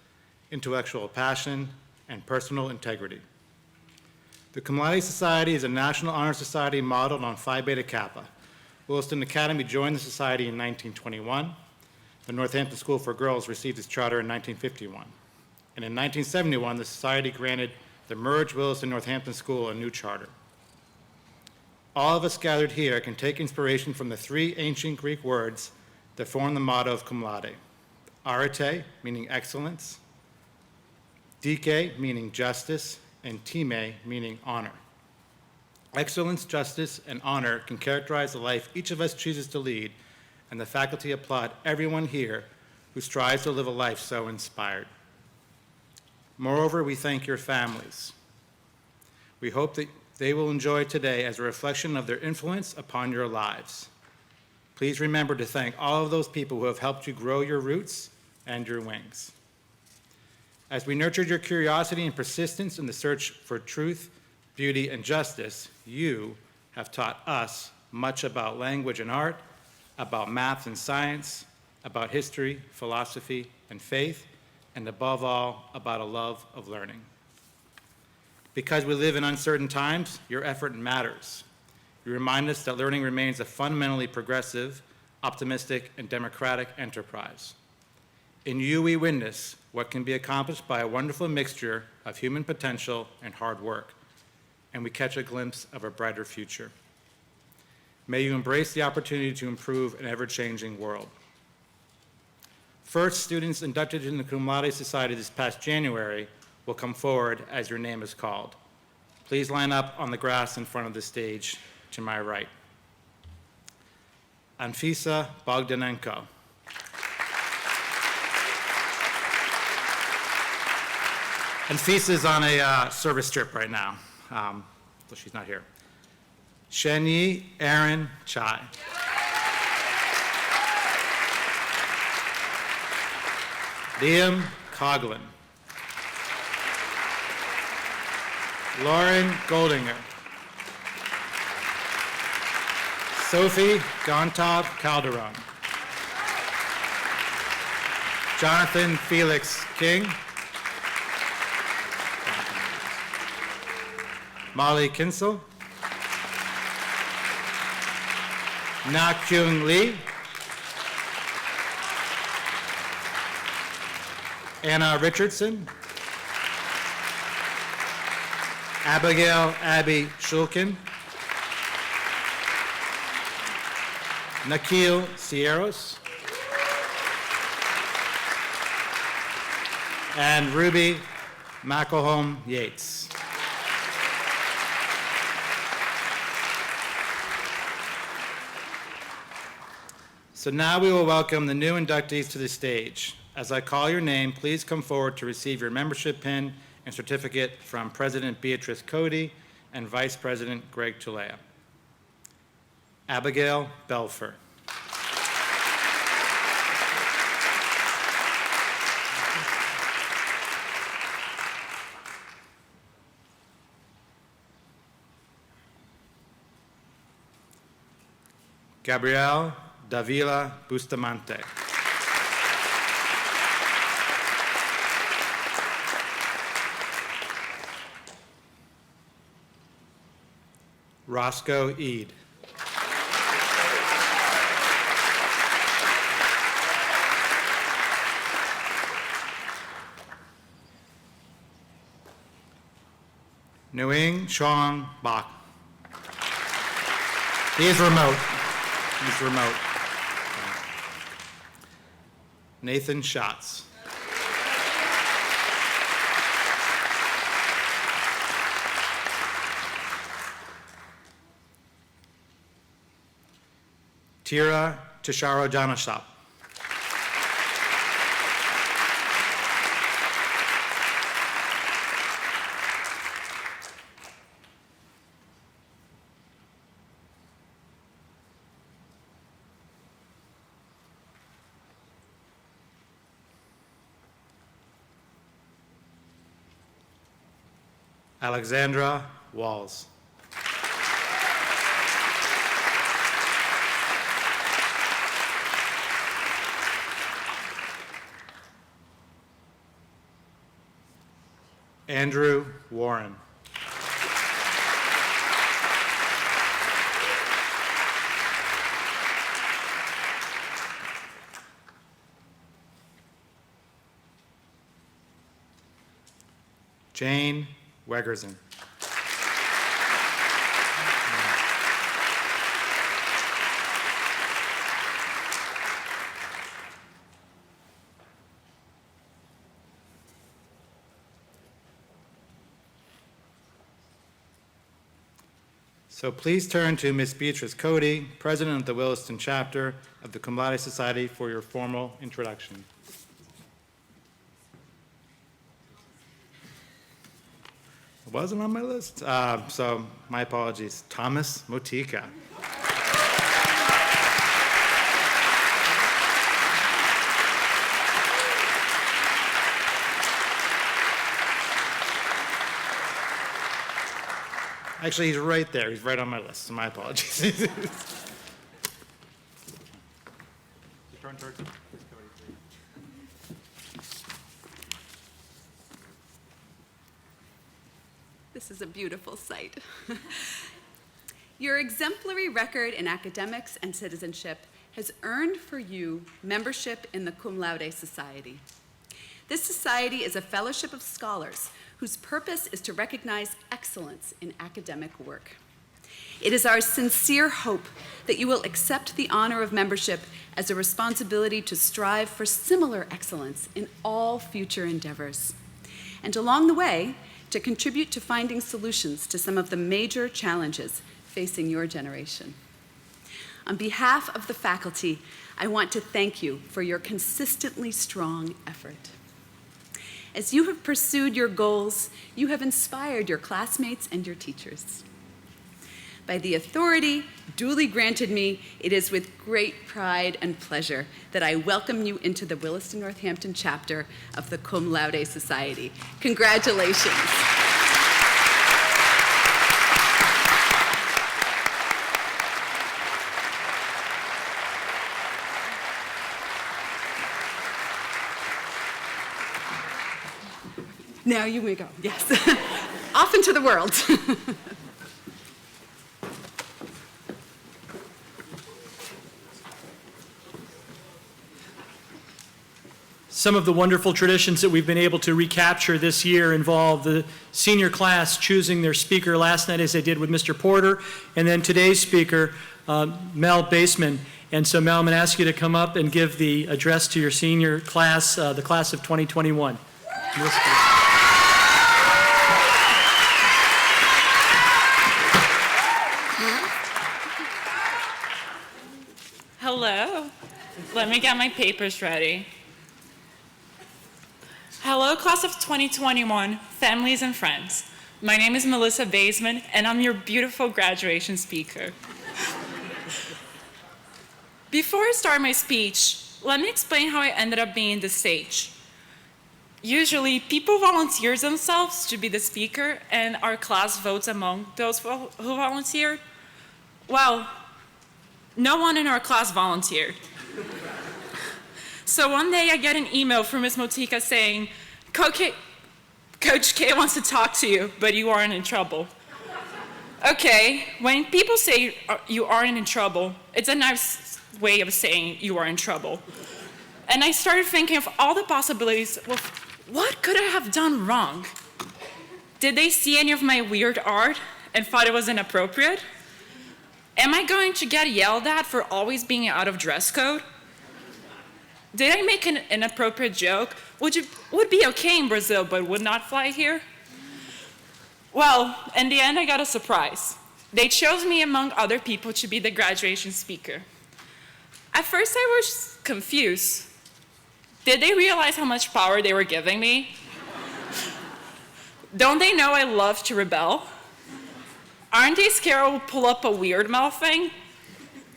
intellectual passion, and personal integrity. The Cum Laude Society is a national honor society modeled on Phi Beta Kappa. Williston Academy joined the society in 1921. The Northampton School for Girls received its charter in 1951. And in 1971, the society granted the merged Williston Northampton School a new charter. All of us gathered here can take inspiration from the three ancient Greek words that form the motto of cum laude. Arete, meaning excellence, dike, meaning justice, and time, meaning honor. Excellence, justice, and honor can characterize the life each of us chooses to lead, and the faculty applaud everyone here who strives to live a life so inspired. Moreover, we thank your families. We hope that they will enjoy today as a reflection of their influence upon your lives. Please remember to thank all of those people who have helped you grow your roots and your wings. As we nurtured your curiosity and persistence in the search for truth, beauty, and justice, you have taught us much about language and art, about math and science, about history, philosophy, and faith, and above all, about a love of learning. Because we live in uncertain times, your effort matters. You remind us that learning remains a fundamentally progressive, optimistic, and democratic enterprise. In you, we witness what can be accomplished by a wonderful mixture of human potential and hard work, and we catch a glimpse of a brighter future. May you embrace the opportunity to improve an ever-changing world. First, students inducted in the Cum Laude Society this past January will come forward as your name is called. Please line up on the grass in front of the stage to my right. Anfisa Bogdanenko. Anfisa is on a service trip right now, so she's not here. Shenyi Aaron Chai. Liam Coughlin. Lauren Goldinger. Sophie Gontov Calderon. Jonathan Felix King. Molly Kinsel. Na Kyung Lee. Anna Richardson. Abigail Abby Shulkin. Nikhil Sierros. And Ruby McElhone Yates. So now we will welcome the new inductees to the stage. As I call your name, please come forward to receive your membership pin and certificate from President Beatrice Cody and Vice President Greg Tulea. Abigail Belfer. Gabrielle Davila Bustamante. Roscoe Eade. Nguyen Chong Bak. He is remote. He's remote. Nathan Schatz. Tira Tisharo Janashap. Alexandra Walls. Andrew Warren. Jane Wegerson. So please turn to Ms. Beatrice Cody, President of the Williston Chapter of the Cum Laude Society, for your formal introduction. It wasn't on my list, so my apologies. Thomas Motika. Actually, he's right there. He's right on my list, so my apologies. Your turn. in person. This is a beautiful sight. Your exemplary record in academics and citizenship has earned for you membership in the Cum Laude Society. This society is a fellowship of scholars whose purpose is to recognize excellence in academic work. It is our sincere hope that you will accept the honor of membership as a responsibility to strive for similar excellence in all future endeavors, and along the way, to contribute to finding solutions to some of the major challenges facing your generation. On behalf of the faculty, I want to thank you for your consistently strong effort. As you have pursued your goals, you have inspired your classmates and your teachers. By the authority duly granted me, it is with great pride and pleasure that I welcome you into the Williston Northampton chapter of the Cum Laude Society. Congratulations. Now you may go, yes. Off into the world. Some of the wonderful traditions that we've been able to recapture this year involve the senior class choosing their speaker last night, as they did with Mr. Porter, and then today's speaker, Mel Baseman. And so, Mel, I'm going to ask you to come up and give the address to your senior class, the class of 2021. Hello. Let me get my papers ready. Hello, class of 2021, families and friends. My name is Melissa Baseman, and I'm your beautiful graduation speaker. Before I start my speech, let me explain how I ended up being the stage. Usually, people volunteer themselves to be the speaker, and our class votes among those who volunteered. Well, no one in our class volunteered. So one day I get an email from Ms. Motika saying, Coach K wants to talk to you, but you aren't in trouble. Okay, when people say you aren't in trouble, it's a nice way of saying you are in trouble. And I started thinking of all the possibilities. Well, what could I have done wrong? Did they see any of my weird art and thought it was inappropriate? Am I going to get yelled at for always being out of dress code? Did I make an inappropriate joke? Would be okay in Brazil, but would not fly here? Well, in the end, I got a surprise. They chose me among other people to be the graduation speaker. At first, I was confused. Did they realize how much power they were giving me? Don't they know I love to rebel? Aren't they scared I will pull up a weird mouth thing?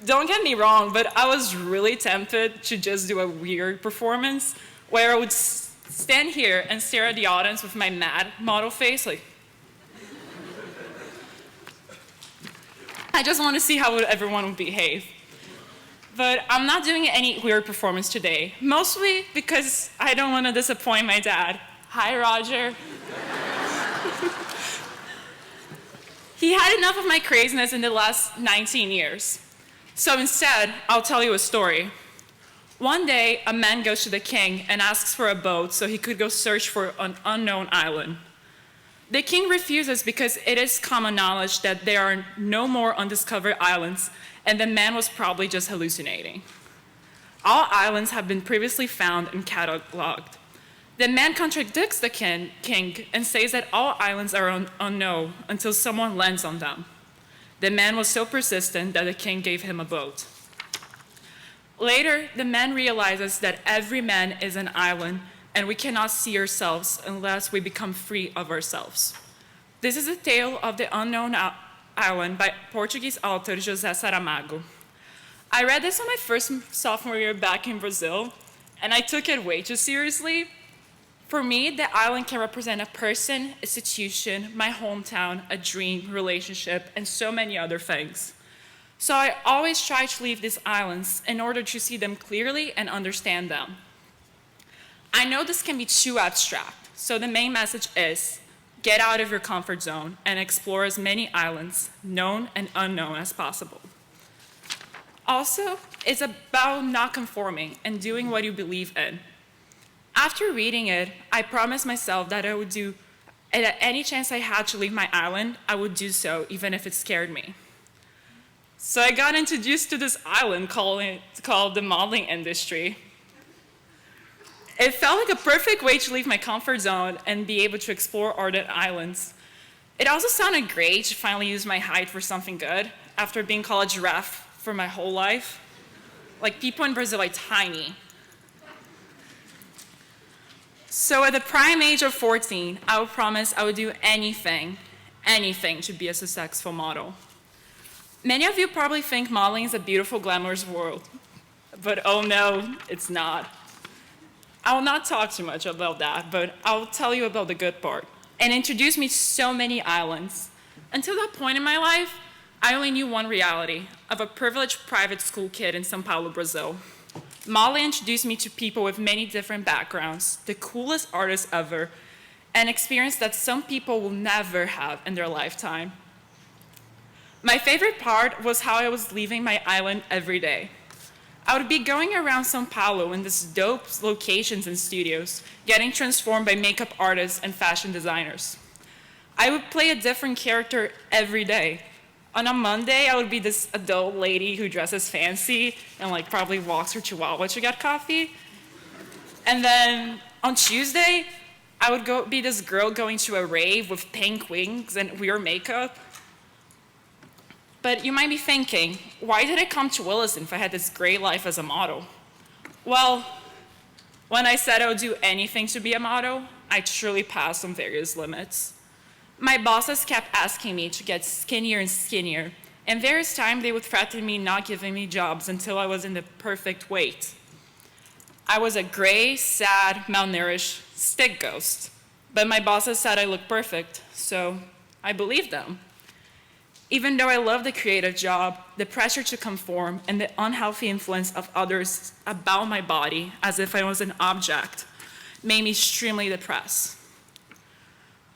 Don't get me wrong, but I was really tempted to just do a weird performance where I would stand here and stare at the audience with my mad model face, like, I just want to see how everyone would behave. But I'm not doing any weird performance today, mostly because I don't want to disappoint my dad. Hi, Roger. He had enough of my craziness in the last 19 years. So instead, I'll tell you a story. One day, a man goes to the king and asks for a boat so he could go search for an unknown island. The king refuses because it is common knowledge that there are no more undiscovered islands, and the man was probably just hallucinating. All islands have been previously found and cataloged. The man contradicts the king and says that all islands are unknown until someone lands on them. The man was so persistent that the king gave him a boat. Later, the man realizes that every man is an island, and we cannot see ourselves unless we become free of ourselves. This is a tale of the unknown island by Portuguese author José Saramago. I read this on my first sophomore year back in Brazil, and I took it way too seriously. For me, the island can represent a person, institution, my hometown, a dream, relationship, and so many other things. So I always try to leave these islands in order to see them clearly and understand them. I know this can be too abstract, so the main message is get out of your comfort zone and explore as many islands, known and unknown, as possible. Also, it's about not conforming and doing what you believe in. After reading it, I promised myself that I would do, and at any chance I had to leave my island, I would do so, even if it scared me. So I got introduced to this island called the modeling industry. It felt like a perfect way to leave my comfort zone and be able to explore other islands. It also sounded great to finally use my height for something good after being called a giraffe for my whole life. Like, people in Brazil are tiny. So at the prime age of 14, I would promise I would do anything to be a successful model. Many of you probably think modeling is a beautiful, glamorous world, but oh no, it's not. I will not talk too much about that, but I'll tell you about the good part, and introduce me to so many islands. Until that point in my life, I only knew one reality, of a privileged private school kid in São Paulo, Brazil. Modeling introduced me to people with many different backgrounds, the coolest artists ever, an experience that some people will never have in their lifetime. My favorite part was how I was leaving my island every day. I would be going around São Paulo in these dope locations and studios, getting transformed by makeup artists and fashion designers. I would play a different character every day. On a Monday, I would be this adult lady who dresses fancy and like probably walks her chihuahua to get coffee. And then on Tuesday, I would be this girl going to a rave with pink wings and weird makeup. But you might be thinking, why did I come to Williston if I had this great life as a model? Well, when I said I would do anything to be a model, I truly passed on various limits. My bosses kept asking me to get skinnier and skinnier, and various times they would threaten me not giving me jobs until I was in the perfect weight. I was a gray, sad, malnourished stick ghost, but my bosses said I looked perfect, so I believed them. Even though I loved the creative job, the pressure to conform and the unhealthy influence of others about my body, as if I was an object, made me extremely depressed.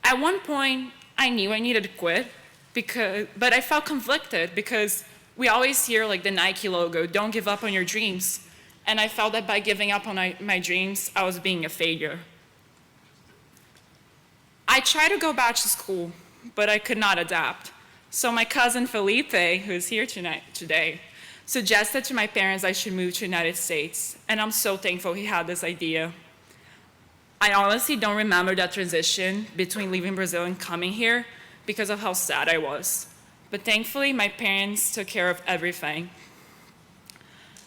At one point, I knew I needed to quit, but I felt conflicted because we always hear like the Nike logo, don't give up on your dreams. And I felt that by giving up on my dreams, I was being a failure. I tried to go back to school, but I could not adapt. So my cousin Felipe, who's here today, suggested to my parents I should move to the United States, and I'm so thankful he had this idea. I honestly don't remember that transition between leaving Brazil and coming here because of how sad I was. But thankfully, my parents took care of everything.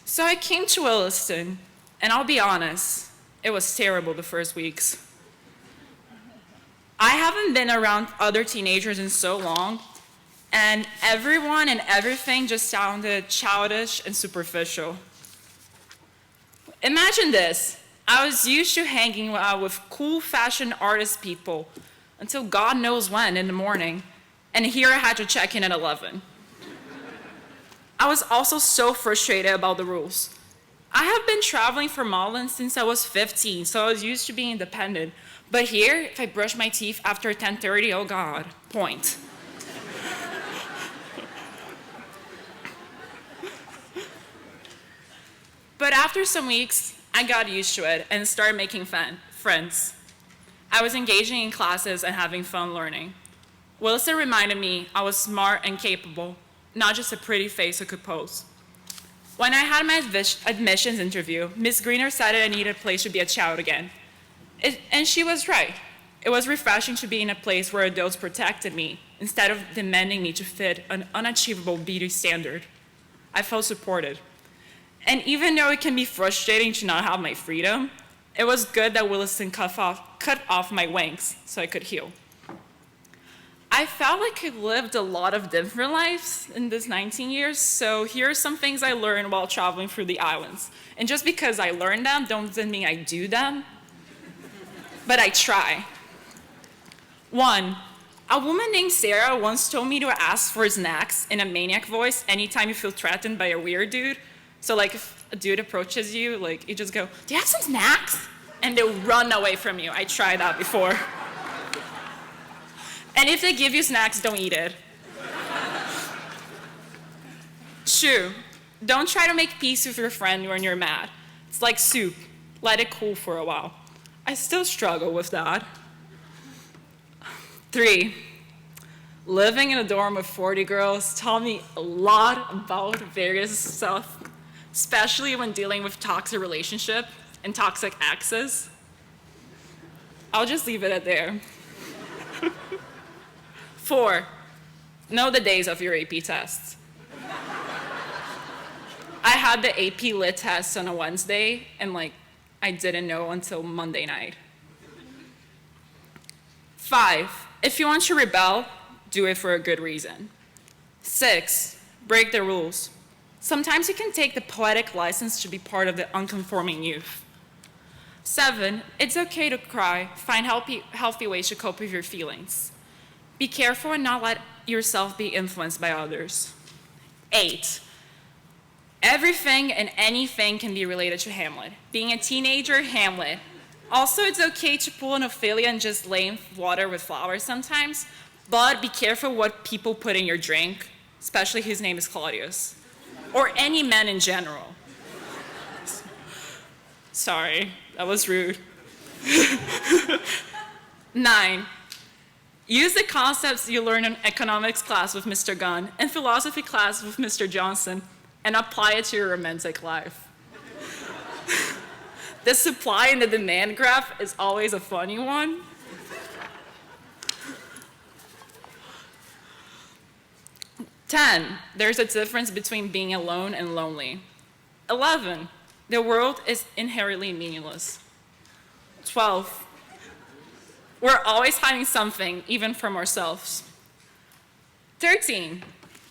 So I came to Williston, and I'll be honest, it was terrible the first weeks. I haven't been around other teenagers in so long, and everyone and everything just sounded childish and superficial. Imagine this. I was used to hanging out with cool fashion artist people until God knows when in the morning, and here I had to check in at 11. I was also so frustrated about the rules. I have been traveling for modeling since I was 15, so I was used to being independent. But here, if I brush my teeth after 10:30, oh God, point. But after some weeks, I got used to it and started making friends. I was engaging in classes and having fun learning. Williston reminded me I was smart and capable, not just a pretty face who could pose. When I had my admissions interview, Miss Greener said I needed a place to be a child again. And she was right. It was refreshing to be in a place where adults protected me instead of demanding me to fit an unachievable beauty standard. I felt supported. And even though it can be frustrating to not have my freedom, it was good that Williston cut off my wings so I could heal. I felt like I lived a lot of different lives in this 19 years, so here are some things I learned while traveling through the islands. And just because I learned them doesn't mean I do them, but I try. 1, A woman named Sarah once told me to ask for snacks in a maniac voice anytime you feel threatened by a weird dude. So like if a dude approaches you, like you just go, "Do you have some snacks?" And they'll run away from you. I tried that before. And if they give you snacks, don't eat it. 2, don't try to make peace with your friend when you're mad. It's like soup. Let it cool for a while. I still struggle with that. 3, living in a dorm with 40 girls taught me a lot about various stuff, especially when dealing with toxic relationships and toxic exes. I'll just leave it at there. 4, know the days of your AP tests. I had the AP Lit test on a Wednesday, and I didn't know until Monday night. 5, if you want to rebel, do it for a good reason. 6, break the rules. Sometimes you can take the poetic license to be part of the unconforming youth. 7, it's okay to cry. Find healthy ways to cope with your feelings. Be careful and not let yourself be influenced by others. 8, everything and anything can be related to Hamlet. Being a teenager, Hamlet. Also, it's okay to pull an Ophelia and just lay in water with flowers sometimes, but be careful what people put in your drink, especially his name is Claudius, or any man in general. Sorry, that was rude. 9, use the concepts you learned in economics class with Mr. Gunn and philosophy class with Mr. Johnson and apply it to your romantic life. The supply and the demand graph is always a funny one. 10, there's a difference between being alone and lonely. 11, the world is inherently meaningless. 12, we're always hiding something, even from ourselves. 13,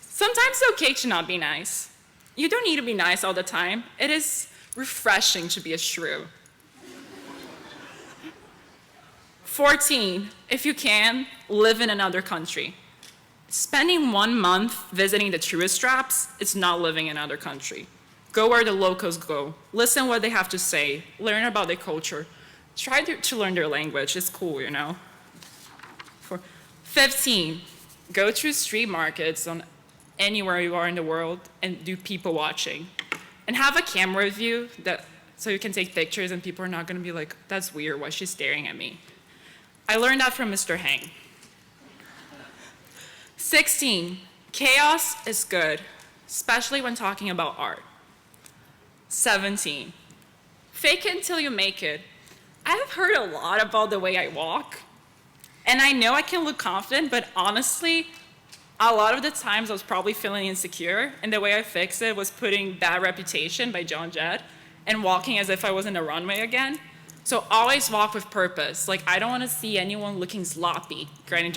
sometimes it's okay to not be nice. You don't need to be nice all the time. It is refreshing to be a shrew. 14, if you can, live in another country. Spending 1 month visiting the tourist traps is not living in another country. Go where the locals go. Listen what they have to say. Learn about their culture. Try to learn their language. It's cool, you know. 15, go to street markets on anywhere you are in the world and do people watching. And have a camera with you so you can take pictures and people are not gonna be like, "That's weird, why is she staring at me?" I learned that from Mr. Hang. 16, chaos is good, especially when talking about art. 17, fake it until you make it. I have heard a lot about the way I walk, and I know I can look confident, but honestly, a lot of the times I was probably feeling insecure, and the way I fixed it was putting Bad Reputation by John Jett and walking as if I was in a runway again. So always walk with purpose. I don't want to see anyone looking sloppy getting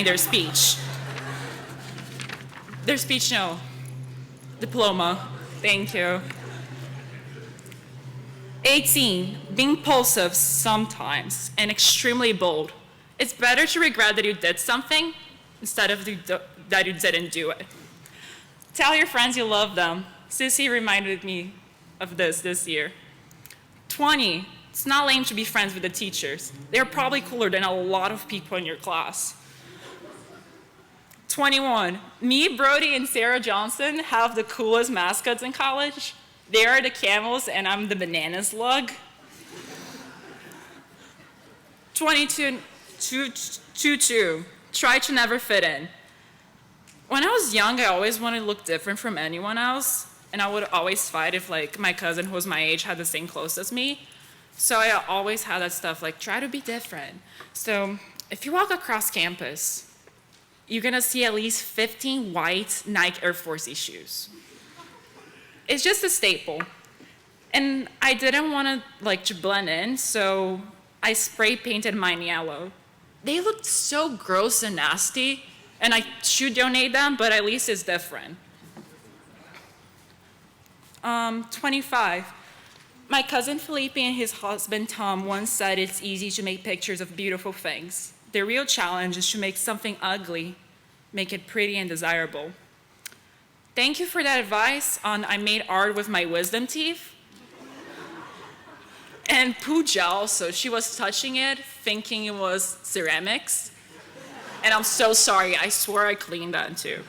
their speech. Their speech, no. Diploma. Thank you. 18, being impulsive sometimes and extremely bold. It's better to regret that you did something instead of that you didn't do it. Tell your friends you love them. Sissy reminded me of this year. 20, it's not lame to be friends with the teachers. They're probably cooler than a lot of people in your class. 21, me, Brody, and Sarah Johnson have the coolest mascots in college. They are the camels, and I'm the banana slug. 22, try to never fit in. When I was young, I always wanted to look different from anyone else, and I would always fight if my cousin who was my age had the same clothes as me. So I always had that stuff try to be different. So if you walk across campus, you're gonna see at least 15 white Nike Air Force shoes. It's just a staple. And I didn't want to blend in, so I spray painted mine yellow. They looked so gross and nasty, and I should donate them, but at least it's different. 25. My cousin Felipe and his husband Tom once said it's easy to make pictures of beautiful things, The real challenge is to make something ugly, make it pretty and desirable. Thank you for that advice on I made art with my wisdom teeth. And Pooja also, she was touching it, thinking it was ceramics. And I'm so sorry, I swear I cleaned that too.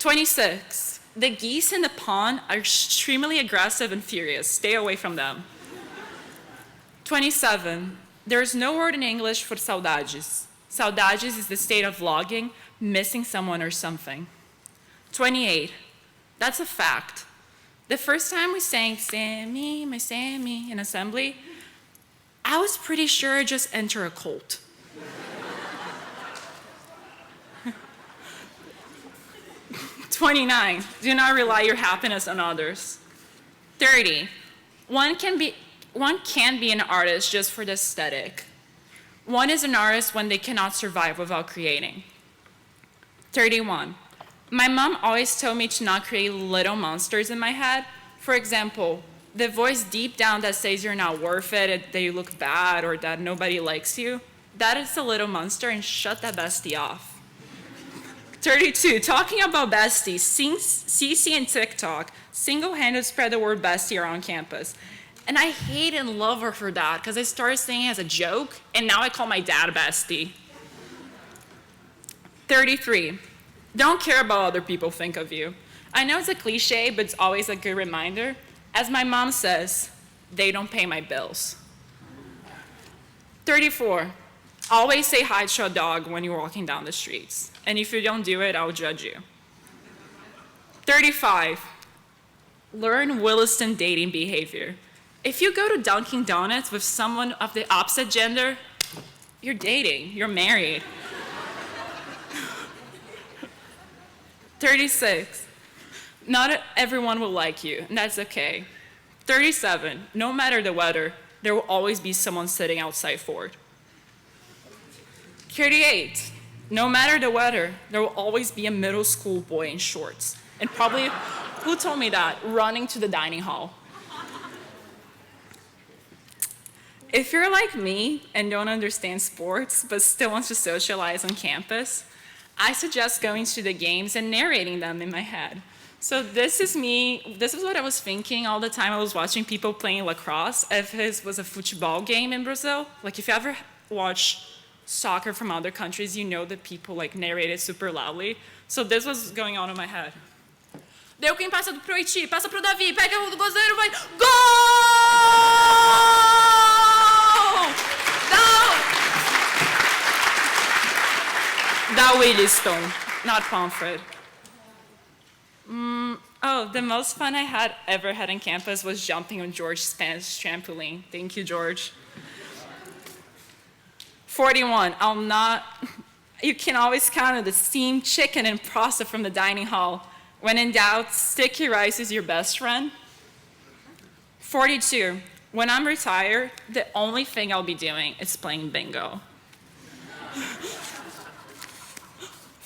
26, the geese in the pond are extremely aggressive and furious. Stay away from them. 27, there is no word in English for saudades. Saudades is the state of longing, missing someone or something. 28, that's a fact. The first time we sang Sammy, my Sammy in assembly, I was pretty sure I just entered a cult. 29, do not rely your happiness on others. 30, one can't be an artist just for the aesthetic. One is an artist when they cannot survive without creating. 31, my mom always told me to not create little monsters in my head. For example, the voice deep down that says you're not worth it, that you look bad, or that nobody likes you, that is a little monster, and shut that bestie off. 32, talking about besties, CC and TikTok single-handedly spread the word bestie around campus. And I hate and love her for that, because I started saying it as a joke, and now I call my dad a bestie. 33, don't care about what other people think of you. I know it's a cliche, but it's always a good reminder. As my mom says, they don't pay my bills. 34, always say hi to a dog when you're walking down the streets. And if you don't do it, I'll judge you. 35, learn Williston dating behavior. If you go to Dunkin' Donuts with someone of the opposite gender, you're dating, you're married. 36, not everyone will like you, and that's okay. 37, no matter the weather, there will always be someone sitting outside Ford. 38, no matter the weather, there will always be a middle school boy in shorts. And probably, who told me that? Running to the dining hall. If you're like me and don't understand sports, but still want to socialize on campus, I suggest going to the games and narrating them in my head. So this is me, this is what I was thinking all the time I was watching people playing lacrosse. If it was a football game in Brazil, like if you ever watch soccer from other countries, you know that people like narrate it super loudly. So this was going on in my head. Deu quem passa pro Haiti, passa pro Davi, pega o goleiro, vai, gol! Da Williston, not Pomfret. Oh, the most fun I ever had on campus was jumping on George Spence trampoline. Thank you, George. 41, you can always count on the steamed chicken and pasta from the dining hall. When in doubt, sticky rice is your best friend. 42, when I'm retired, the only thing I'll be doing is playing bingo.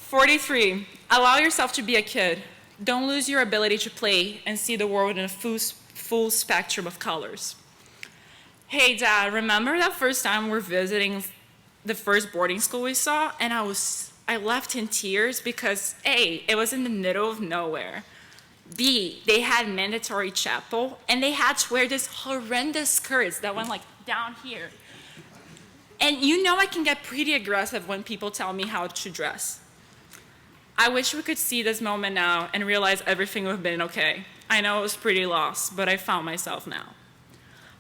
43, allow yourself to be a kid. Don't lose your ability to play and see the world in a full spectrum of colors. Hey, Dad, remember that first time we're visiting the first boarding school we saw? And I left in tears because A, it was in the middle of nowhere. B, they had mandatory chapel, and they had to wear this horrendous skirts that went like down here. And you know I can get pretty aggressive when people tell me how to dress. I wish we could see this moment now and realize everything would have been okay. I know it was pretty lost, but I found myself now.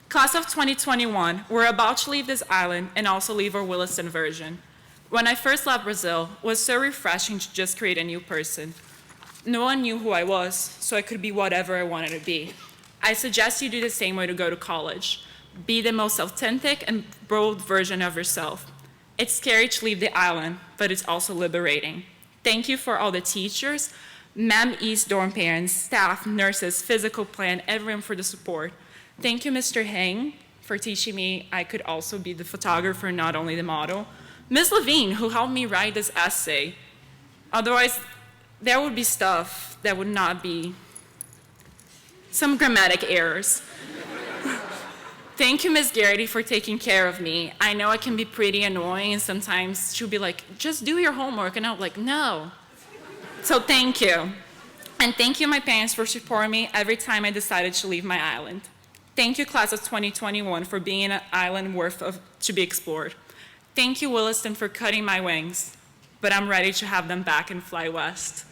Class of 2021, we're about to leave this island and also leave our Williston version. When I first left Brazil, it was so refreshing to just create a new person. No one knew who I was, so I could be whatever I wanted to be. I suggest you do the same way to go to college. Be the most authentic and bold version of yourself. It's scary to leave the island, but it's also liberating. Thank you for all the teachers, Mem East dorm parents, staff, nurses, physical plant, everyone for the support. Thank you, Mr. Heng, for teaching me I could also be the photographer, not only the model. Ms. Levine, who helped me write this essay. Otherwise, there would be stuff that would not be some grammatic errors. Thank you, Ms. Garrity, for taking care of me. I know it can be pretty annoying, and sometimes she'll be like, just do your homework, and I'm like, no. So thank you. And thank you, my parents, for supporting me every time I decided to leave my island. Thank you, class of 2021, for being an island to be explored. Thank you, Williston, for cutting my wings, but I'm ready to have them back and fly west.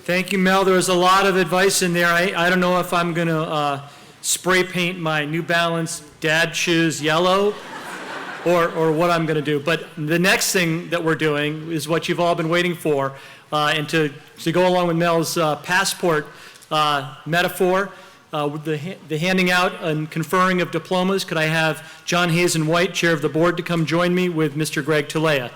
Thank you, Mel. There was a lot of advice in there. I don't know if I'm going to spray paint my New Balance dad shoes yellow or what I'm going to do. But the next thing that we're doing is what you've all been waiting for. And to go along with Mel's passport metaphor, the handing out and conferring of diplomas, could I have John Hazen White, Chair of the Board, to come join me with Mr. Greg Talea.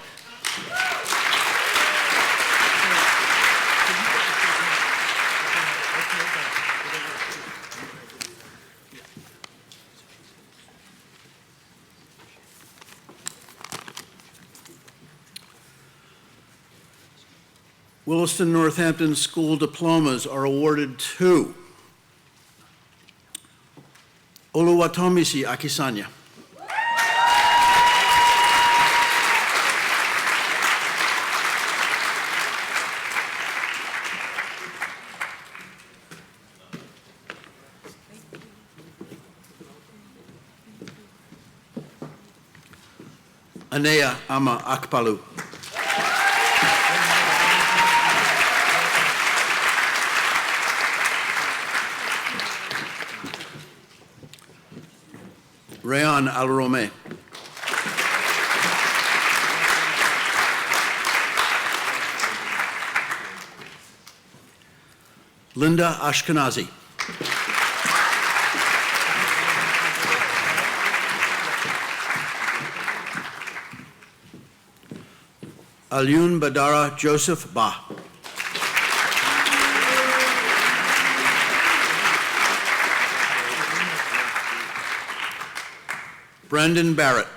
Williston Northampton School diplomas are awarded to Oluwatomisi Akisanya, Anea Ama Akpalu, Rayan Alrome, Linda Ashkenazi, Alyun Badara Joseph Ba, Brandon Barrett,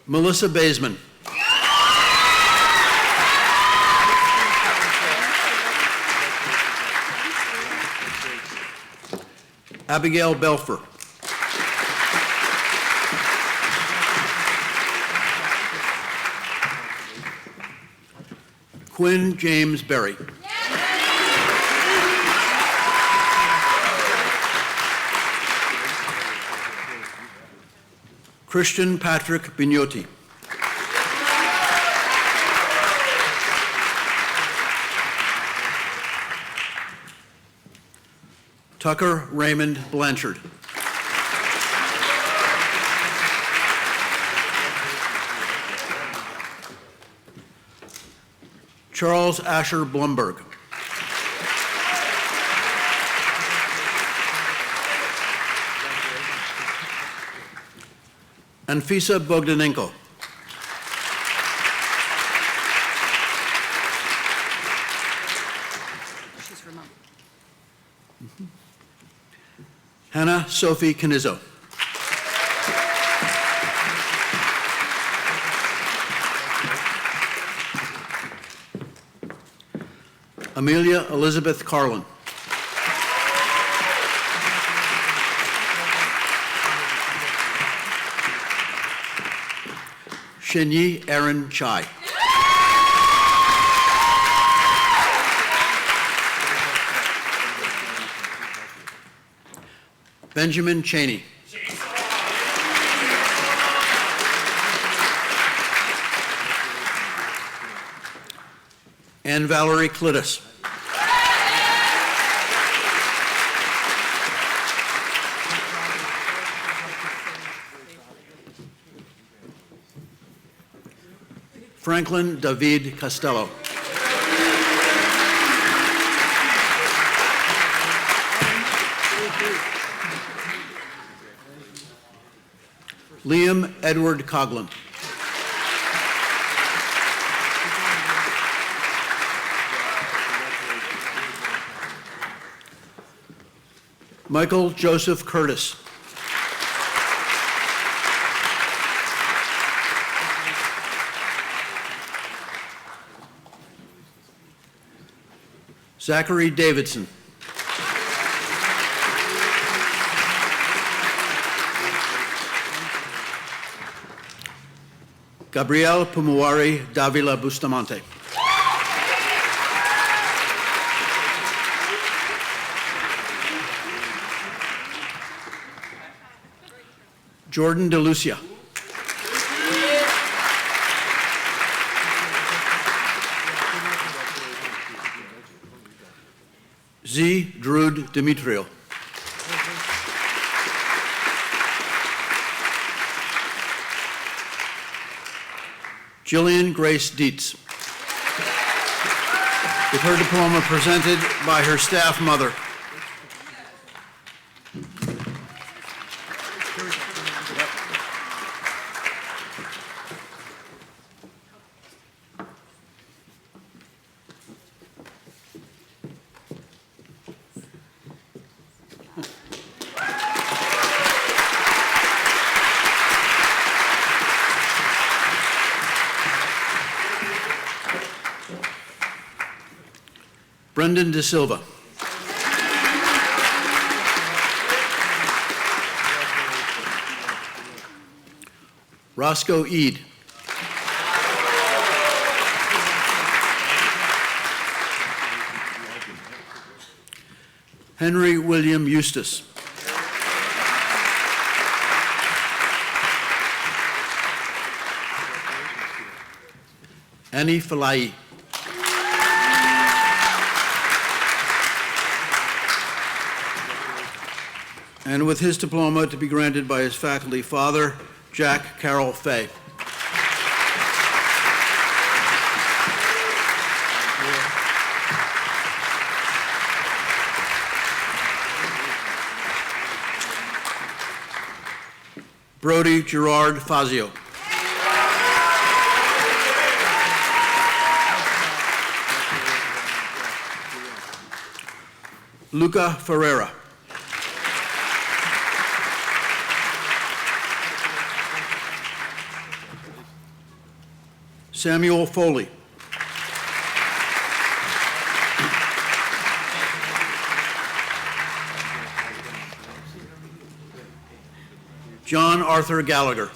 Melissa Baseman, Abigail Belfer, Quinn James Berry, Christian Patrick Bignotti, Tucker Raymond Blanchard, Charles Asher Blumberg, Anfisa Bogdanenko, She's remote. Hannah Sophie Canizzo, Amelia Elizabeth Carlin, Shenyi Aaron Chai, Benjamin Cheney, Anne Valerie Clitus, Franklin David Costello, Liam Edward Coughlin. Michael Joseph Curtis. Zachary Davidson. Gabriel Pumuari Davila Bustamante. Jordan DeLucia. Z. Drud Demetrio. Jillian Grace Dietz, with her diploma presented by her staff mother. Brendan De Silva. Roscoe Eade. Henry William Eustace. Annie Falai. And with his diploma to be granted by his faculty father, Jack Carroll Fay. Brody Gerard Fazio. Luca Ferreira. Samuel Foley. John Arthur Gallagher.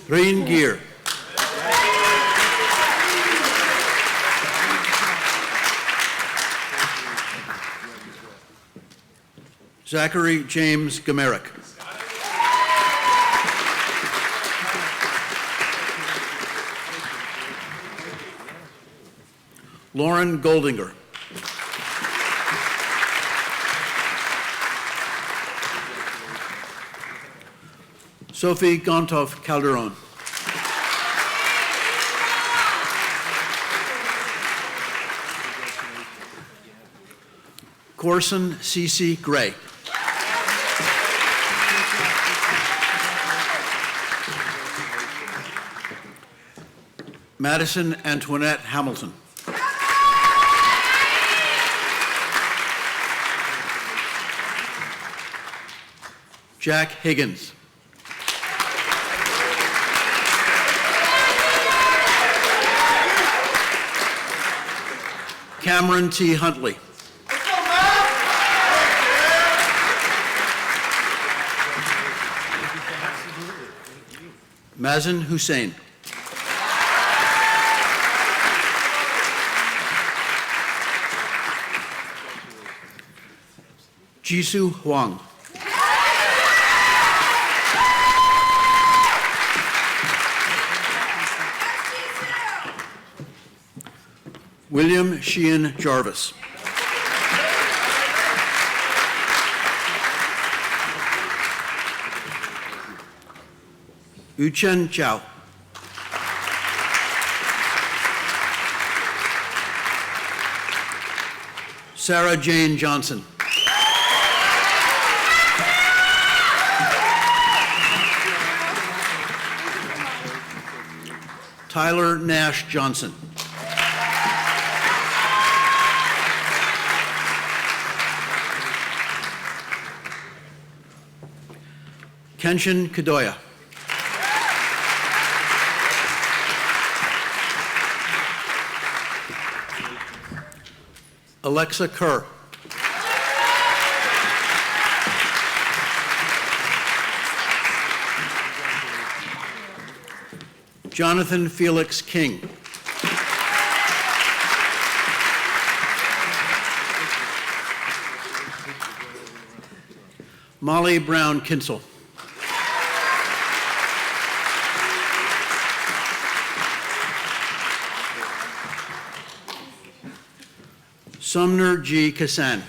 Reen Gear. Zachary James Gamerick. Lauren Goldinger. Sophie Gontov Calderon. Corson C.C. Gray. Madison Antoinette Hamilton. Jack Higgins. Cameron T. Huntley. Mazen Hussein. Jisoo Huang. William Sheehan Jarvis. Yuchen Chow. Sarah Jane Johnson. Tyler Nash Johnson. Kenshin Kadoya. Alexa Kerr. Jonathan Felix King. Molly Brown Kinsel. Sumner G. Kassan.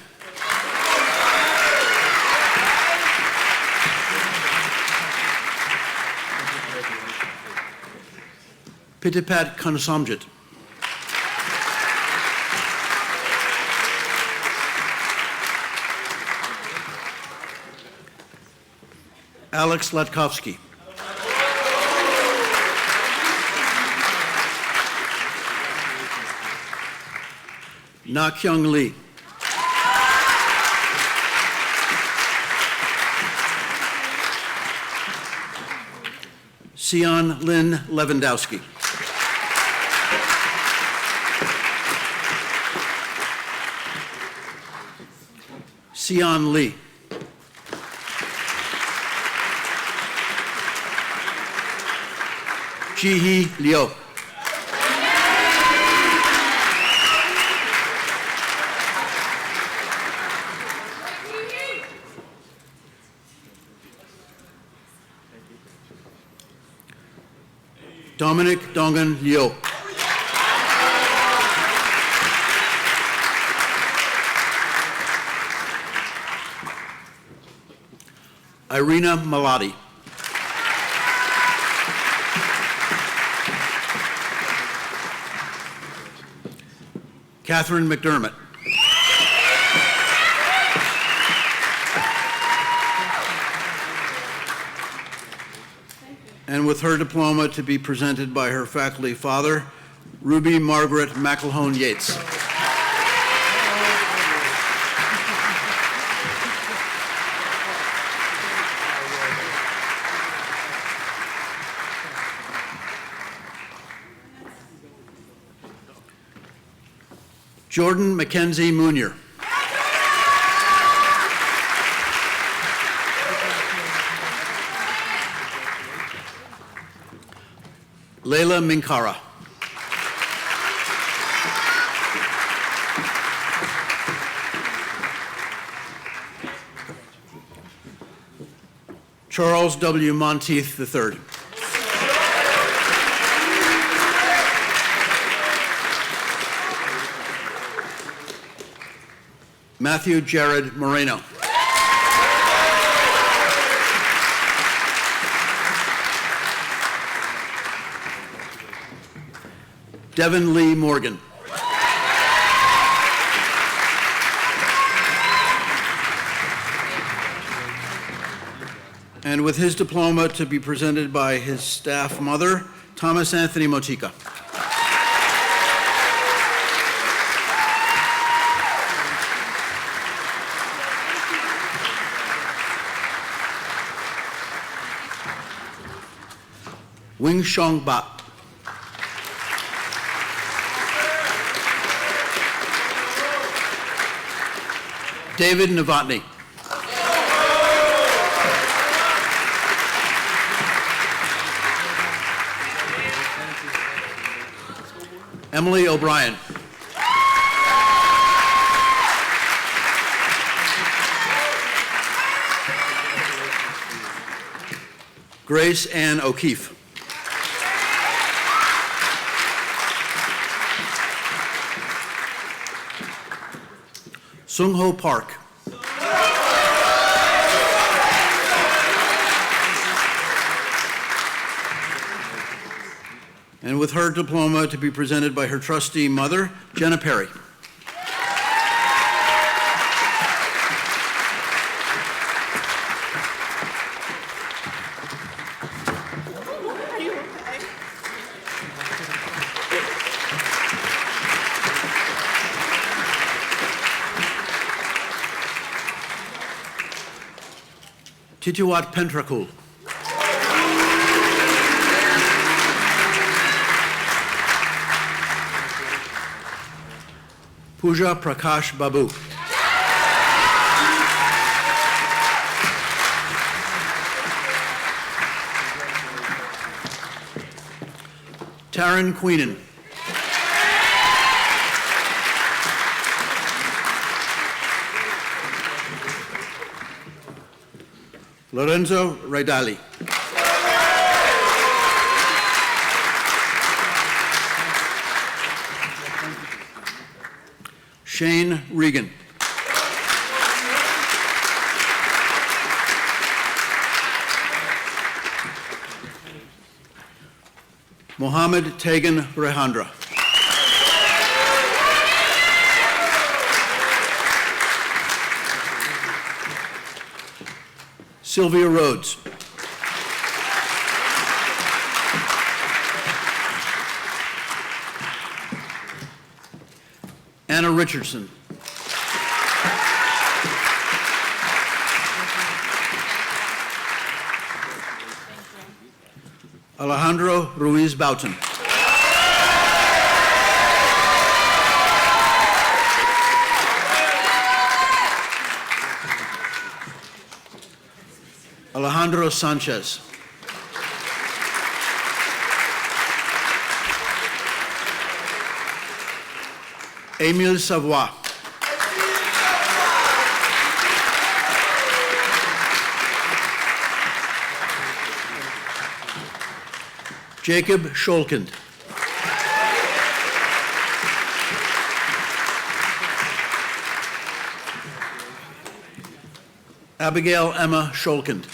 Pitapat Kansamjit. Alex Latkovsky. Na-Kyung Lee. Sion Lynn Lewandowski. Sion Lee. Jihi Liu. Dominic Dongan Liu. Irina Malati. Catherine McDermott. And with her diploma to be presented by her faculty father, Ruby Margaret McElhone Yates. Jordan Mackenzie Munier. Leila Minkara. Charles W. Monteith III. Matthew Jared Moreno. Devin Lee Morgan. And with his diploma to be presented by his staff mother, Thomas Anthony Motika. Wing Shong Ba. David Novotny. Emily O'Brien. Grace Ann O'Keefe. Sung Ho Park. And with her diploma to be presented by her trustee mother, Jenna Perry. Titiwat Pentrakul. Pooja Prakash Babu. Taryn Queenan. Lorenzo Raidali. Shane Regan. Mohammed Tegan Rehandra. Sylvia Rhodes. Anna Richardson. Alejandro Ruiz Boughton. Alejandro Sanchez. Emile Savoy. Jacob Scholkind. Abigail Emma Scholkind.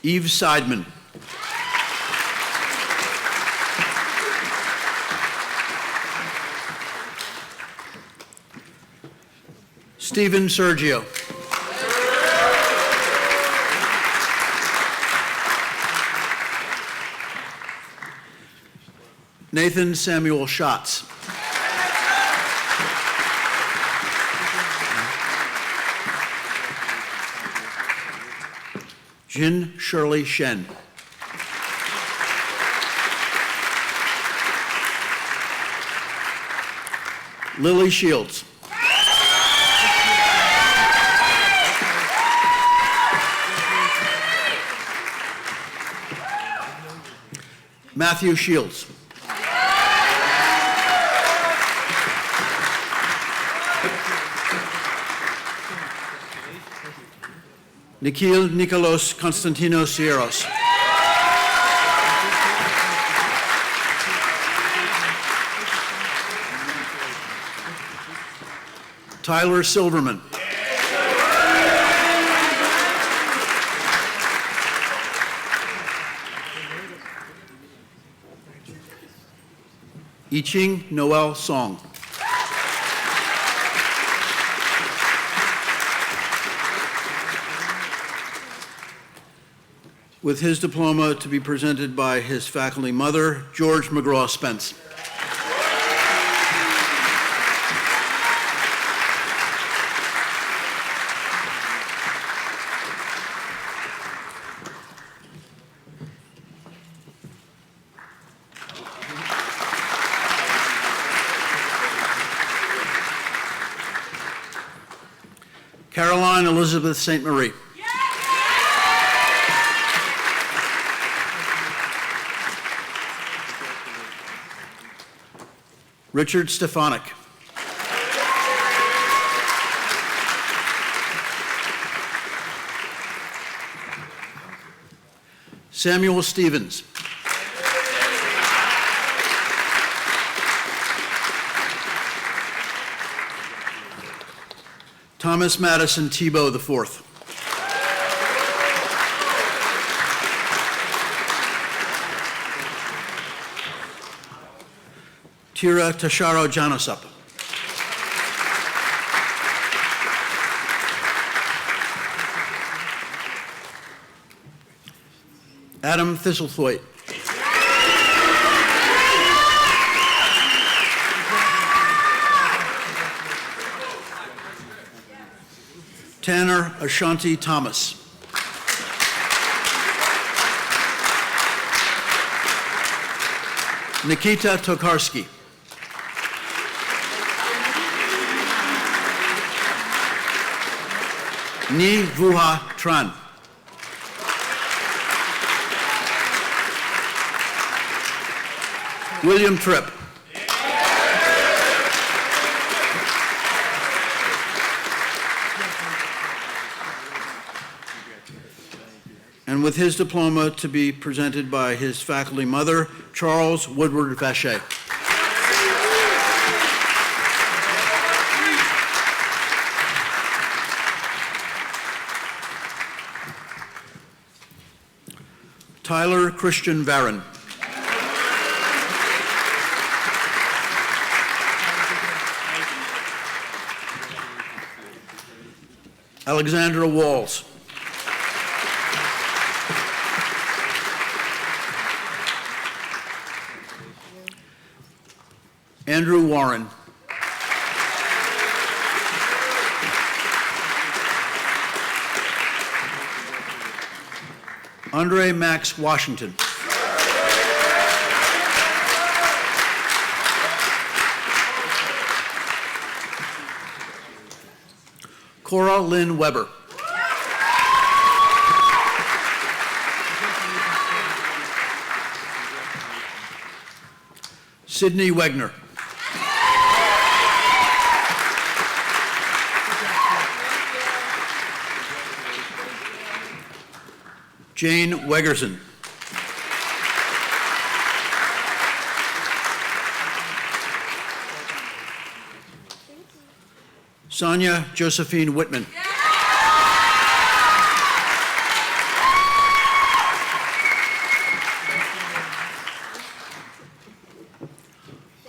Eve Seidman. Stephen Sergio. Nathan Samuel Schatz. Jin Shirley Shen. Lily Shields. Matthew Shields. Nikhil Nikolos Konstantinos Sierros. Tyler Silverman. Yiching Noel Song. With his diploma to be presented by his faculty mother, George McGraw Spence. Caroline Elizabeth St. Marie. Richard Stefanik. Samuel Stevens. Thomas Madison Tebow IV. Tira Tasharo Janasup. Adam Thistlethwaite. Tanner Ashanti Thomas. Nikita Tokarski. Ni Vuha Tran. William Tripp. And with his diploma to be presented by his faculty mother, Charles Woodward Vacher. Tyler Christian Varon. Alexandra Walls. Andrew Warren. Andre Max Washington. Cora Lynn Weber. Sydney Wegner. Jane Wegerson. Sonia Josephine Whitman.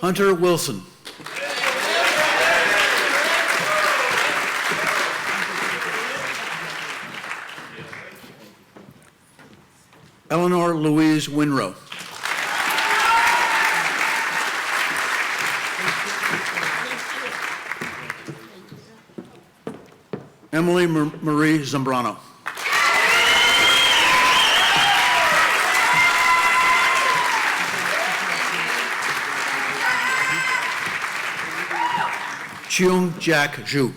Hunter Wilson. Eleanor Louise Winrow. Emily Marie Zambrano. Cheung Jack Zhu.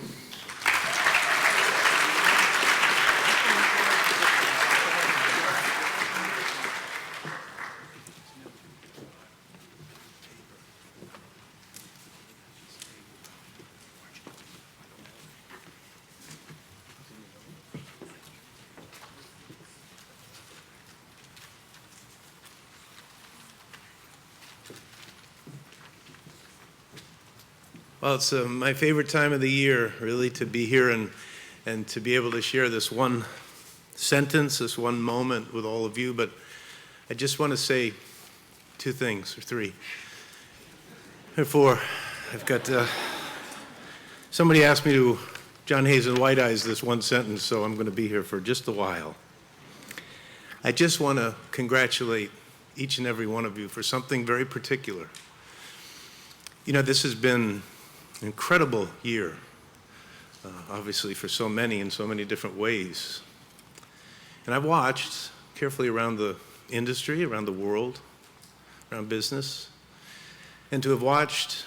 Well, it's my favorite time of the year, really, to be here and to be able to share this one sentence, this one moment with all of you. But I just want to say two things, or three, or four. I've got, somebody asked me to John Hazen White Eyes this one sentence, so I'm going to be here for just a while. I just want to congratulate each and every one of you for something very particular. You know, this has been an incredible year, obviously for so many in so many different ways. And I've watched carefully around the industry, around the world, around business, and to have watched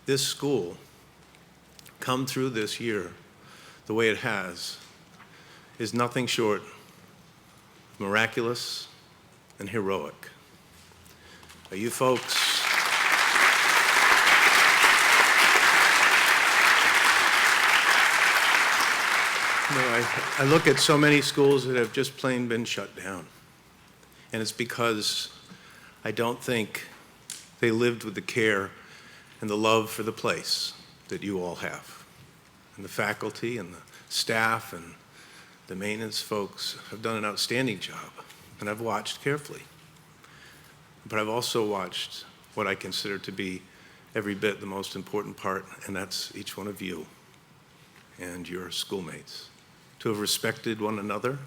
this school come through this year the way it has is nothing short of miraculous and heroic. You folks, I look at so many schools that have just plain been shut down. And it's because I don't think they lived with the care and the love for the place that you all have. And the faculty and the staff and the maintenance folks have done an outstanding job. And I've watched carefully. But I've also watched what I consider to be every bit the most important part, and that's each one of you and your schoolmates. To have respected one another,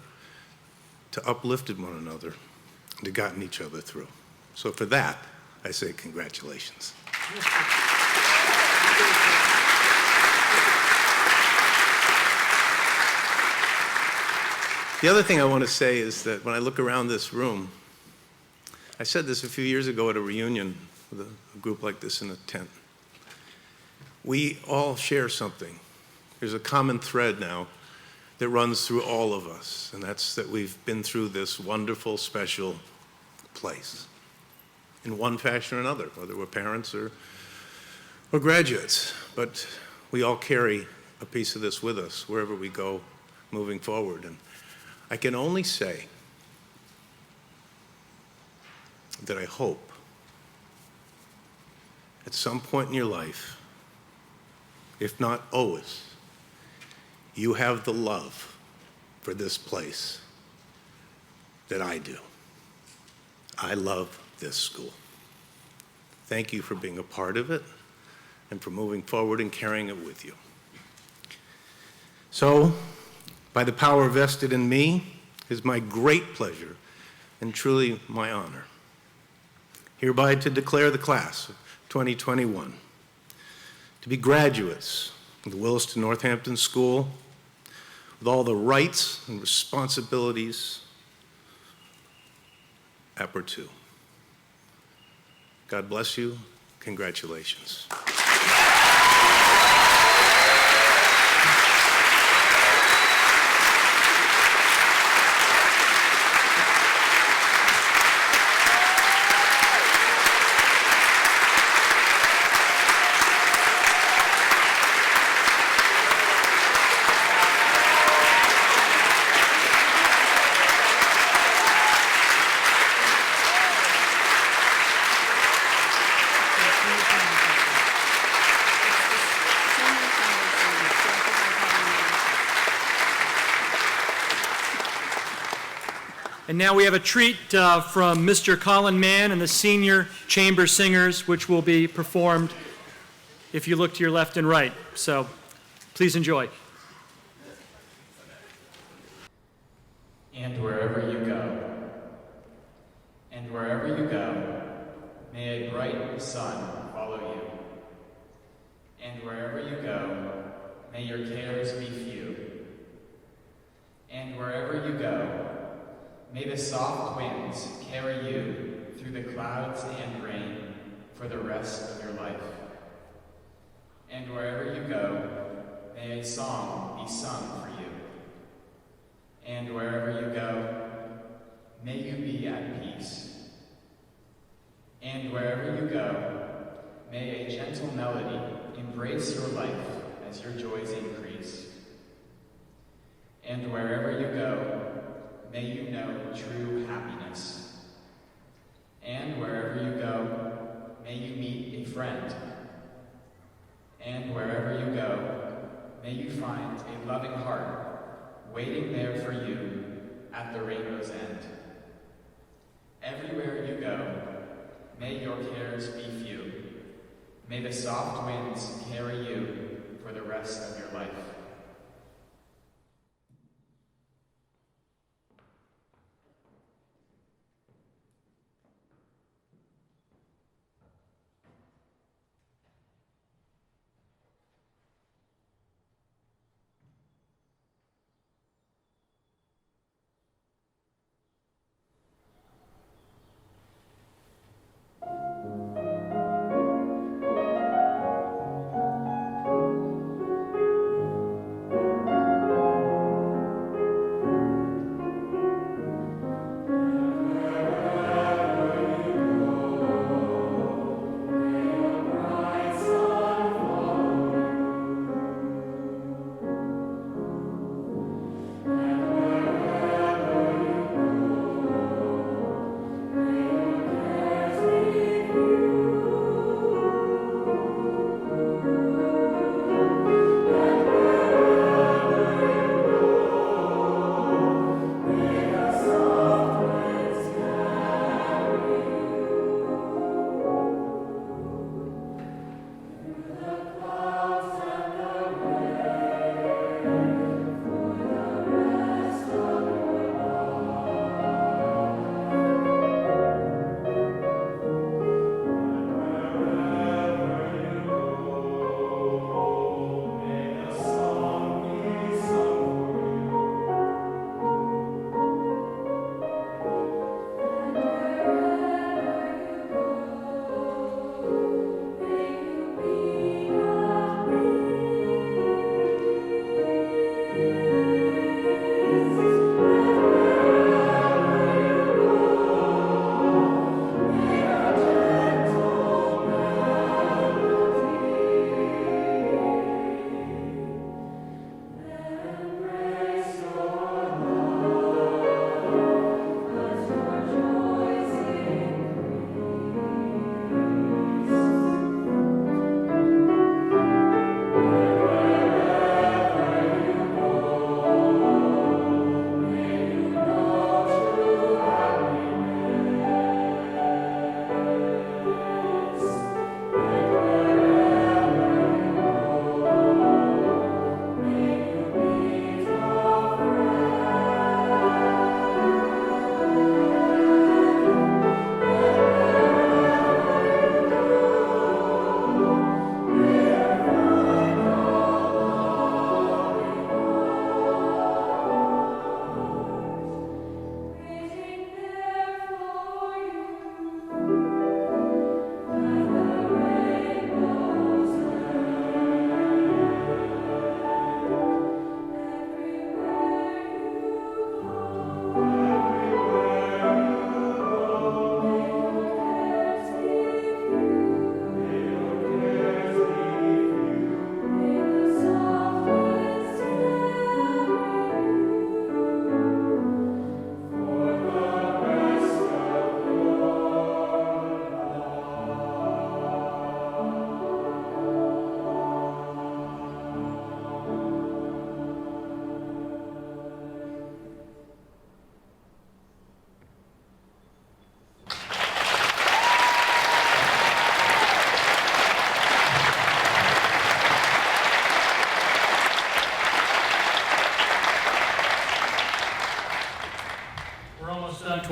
to uplifted one another, and to gotten each other through. So for that, I say congratulations. The other thing I want to say is that when I look around this room, I said this a few years ago at a reunion with a group like this in a tent. We all share something. There's a common thread now that runs through all of us, and that's that we've been through this wonderful, special place in one fashion or another, whether we're parents or graduates. But we all carry a piece of this with us wherever we go moving forward. And I can only say that I hope at some point in your life, if not always, you have the love for this place that I do. I love this school. Thank you for being a part of it and for moving forward and carrying it with you. So, by the power vested in me, it is my great pleasure and truly my honor hereby to declare the class of 2021 to be graduates of the Williston Northampton School with all the rights and responsibilities aperçu. God bless you. Congratulations. And now we have a treat from Mr. Colin Mann and the Senior Chamber Singers, which will be performed if you look to your left and right. So please enjoy. And wherever you go, may a bright sun follow you. And wherever you go, may your cares be few. And wherever you go, may the soft winds carry you through the clouds and rain for the rest of your life. And wherever you go, may a song be sung for you. And wherever you go, may you be at peace. And wherever you go, may a gentle melody embrace your life as your joys increase. And wherever you go, may you know true happiness. And wherever you go, may you meet a friend. And wherever you go, may you find a loving heart waiting there for you at the rainbow's end. Everywhere you go, may your cares be few. May the soft winds carry you for the rest of your life.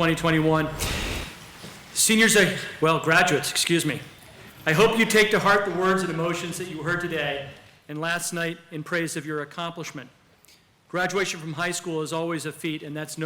2021. Seniors, graduates, excuse me. I hope you take to heart the words and emotions that you heard today and last night in praise of your accomplishment. Graduation from high school is always a feat, and that's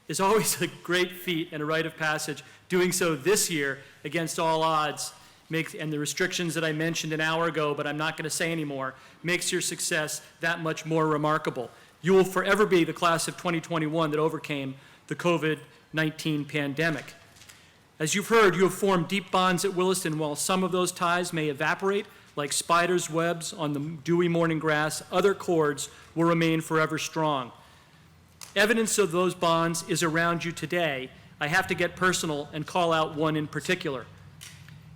is always a great feat and a rite of passage. Doing so this year against all odds and the restrictions that I mentioned an hour ago, but I'm not going to say anymore, makes your success that much more remarkable. You will forever be the class of 2021 that overcame the COVID-19 pandemic. As you've heard, you have formed deep bonds at Williston. While some of those ties may evaporate like spiders' webs on the dewy morning grass, other cords will remain forever strong. Evidence of those bonds is around you today. I have to get personal and call out one in particular.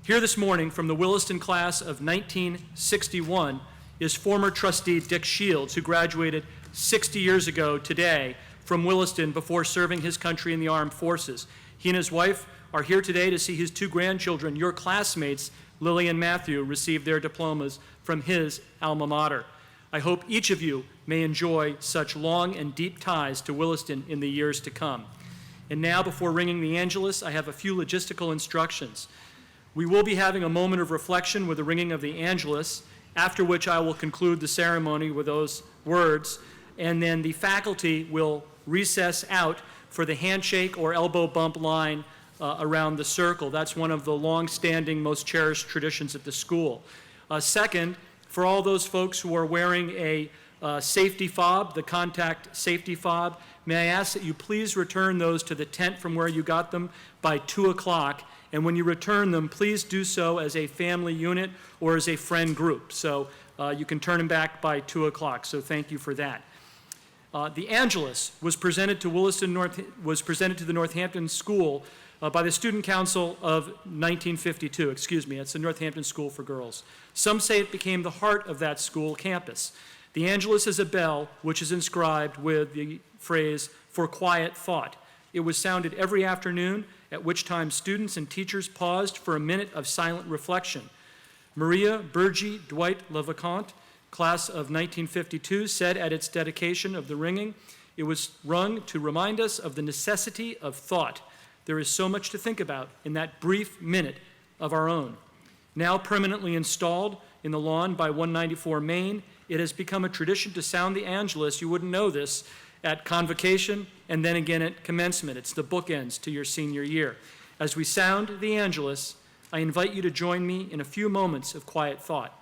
Here this morning from the Williston class of 1961 is former trustee Dick Shields, who graduated 60 years ago today from Williston before serving his country in the armed forces. He and his wife are here today to see his two grandchildren, your classmates, Lily and Matthew, receive their diplomas from his alma mater. I hope each of you may enjoy such long and deep ties to Williston in the years to come. And now, before ringing the Angelus, I have a few logistical instructions. We will be having a moment of reflection with the ringing of the Angelus, after which I will conclude the ceremony with those words, and then the faculty will recess out for the handshake or elbow bump line around the circle. That's one of the long-standing, most cherished traditions at the school. Second, for all those folks who are wearing a safety fob, the contact safety fob, may I ask that you please return those to the tent from where you got them by 2 o'clock. And when you return them, please do so as a family unit or as a friend group. So you can turn them back by 2 o'clock. So thank you for that. The Angelus was presented to the Northampton School by the Student Council of 1952. Excuse me, it's the Northampton School for Girls. Some say it became the heart of that school campus. The Angelus is a bell which is inscribed with the phrase, "For quiet thought." It was sounded every afternoon, at which time students and teachers paused for a minute of silent reflection. Maria Burgi Dwight LeVacant, class of 1952, said at its dedication of the ringing, "It was rung to remind us of the necessity of thought. There is so much to think about in that brief minute of our own." Now permanently installed in the lawn by 194 Main, it has become a tradition to sound the Angelus, you wouldn't know this, at convocation and then again at commencement. It's the bookends to your senior year. As we sound the Angelus, I invite you to join me in a few moments of quiet thought.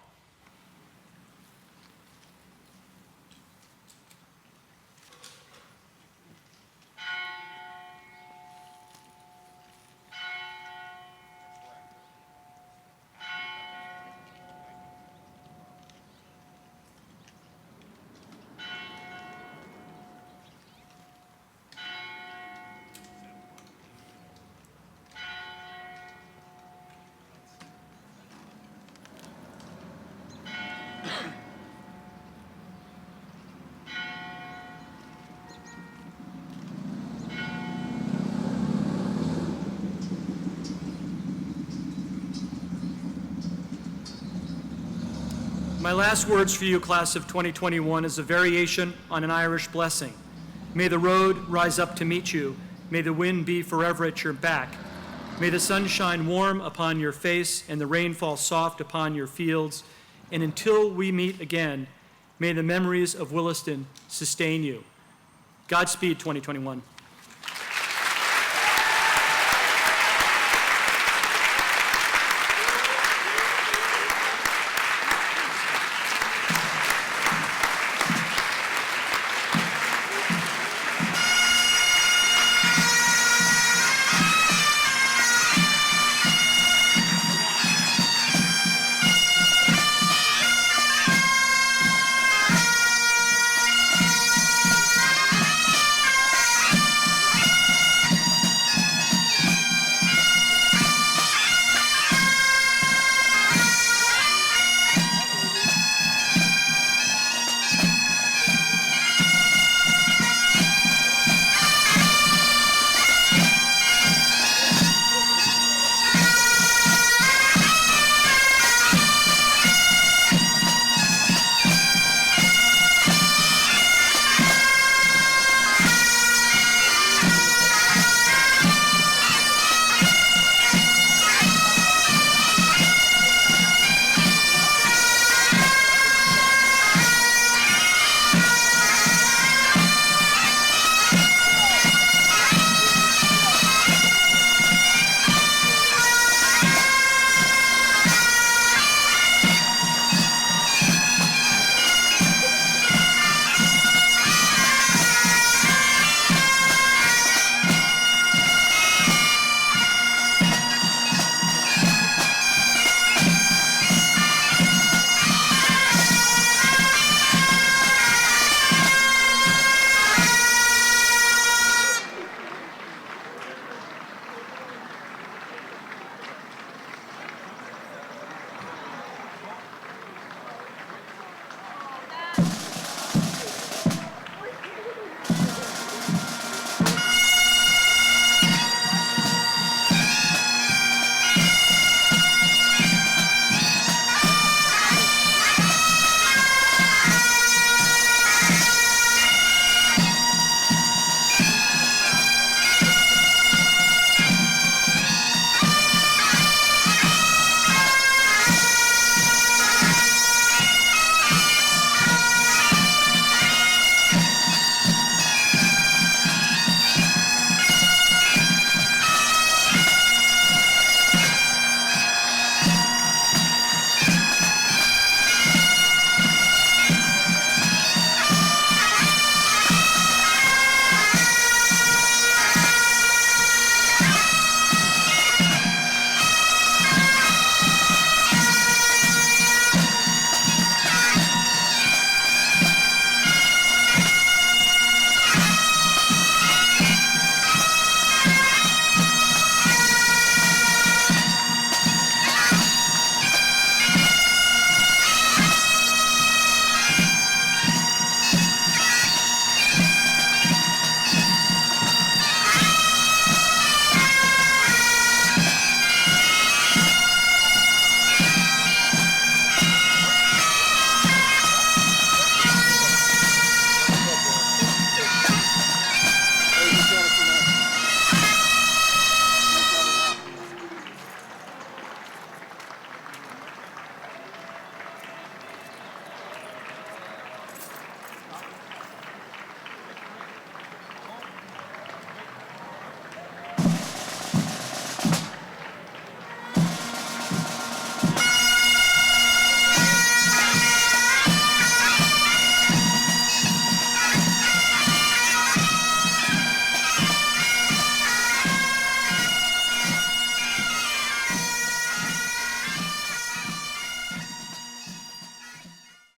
My last words for you, class of 2021, is a variation on an Irish blessing. May the road rise up to meet you. May the wind be forever at your back. May the sun shine warm upon your face and the rain fall soft upon your fields. And until we meet again, may the memories of Williston sustain you. Godspeed, 2021.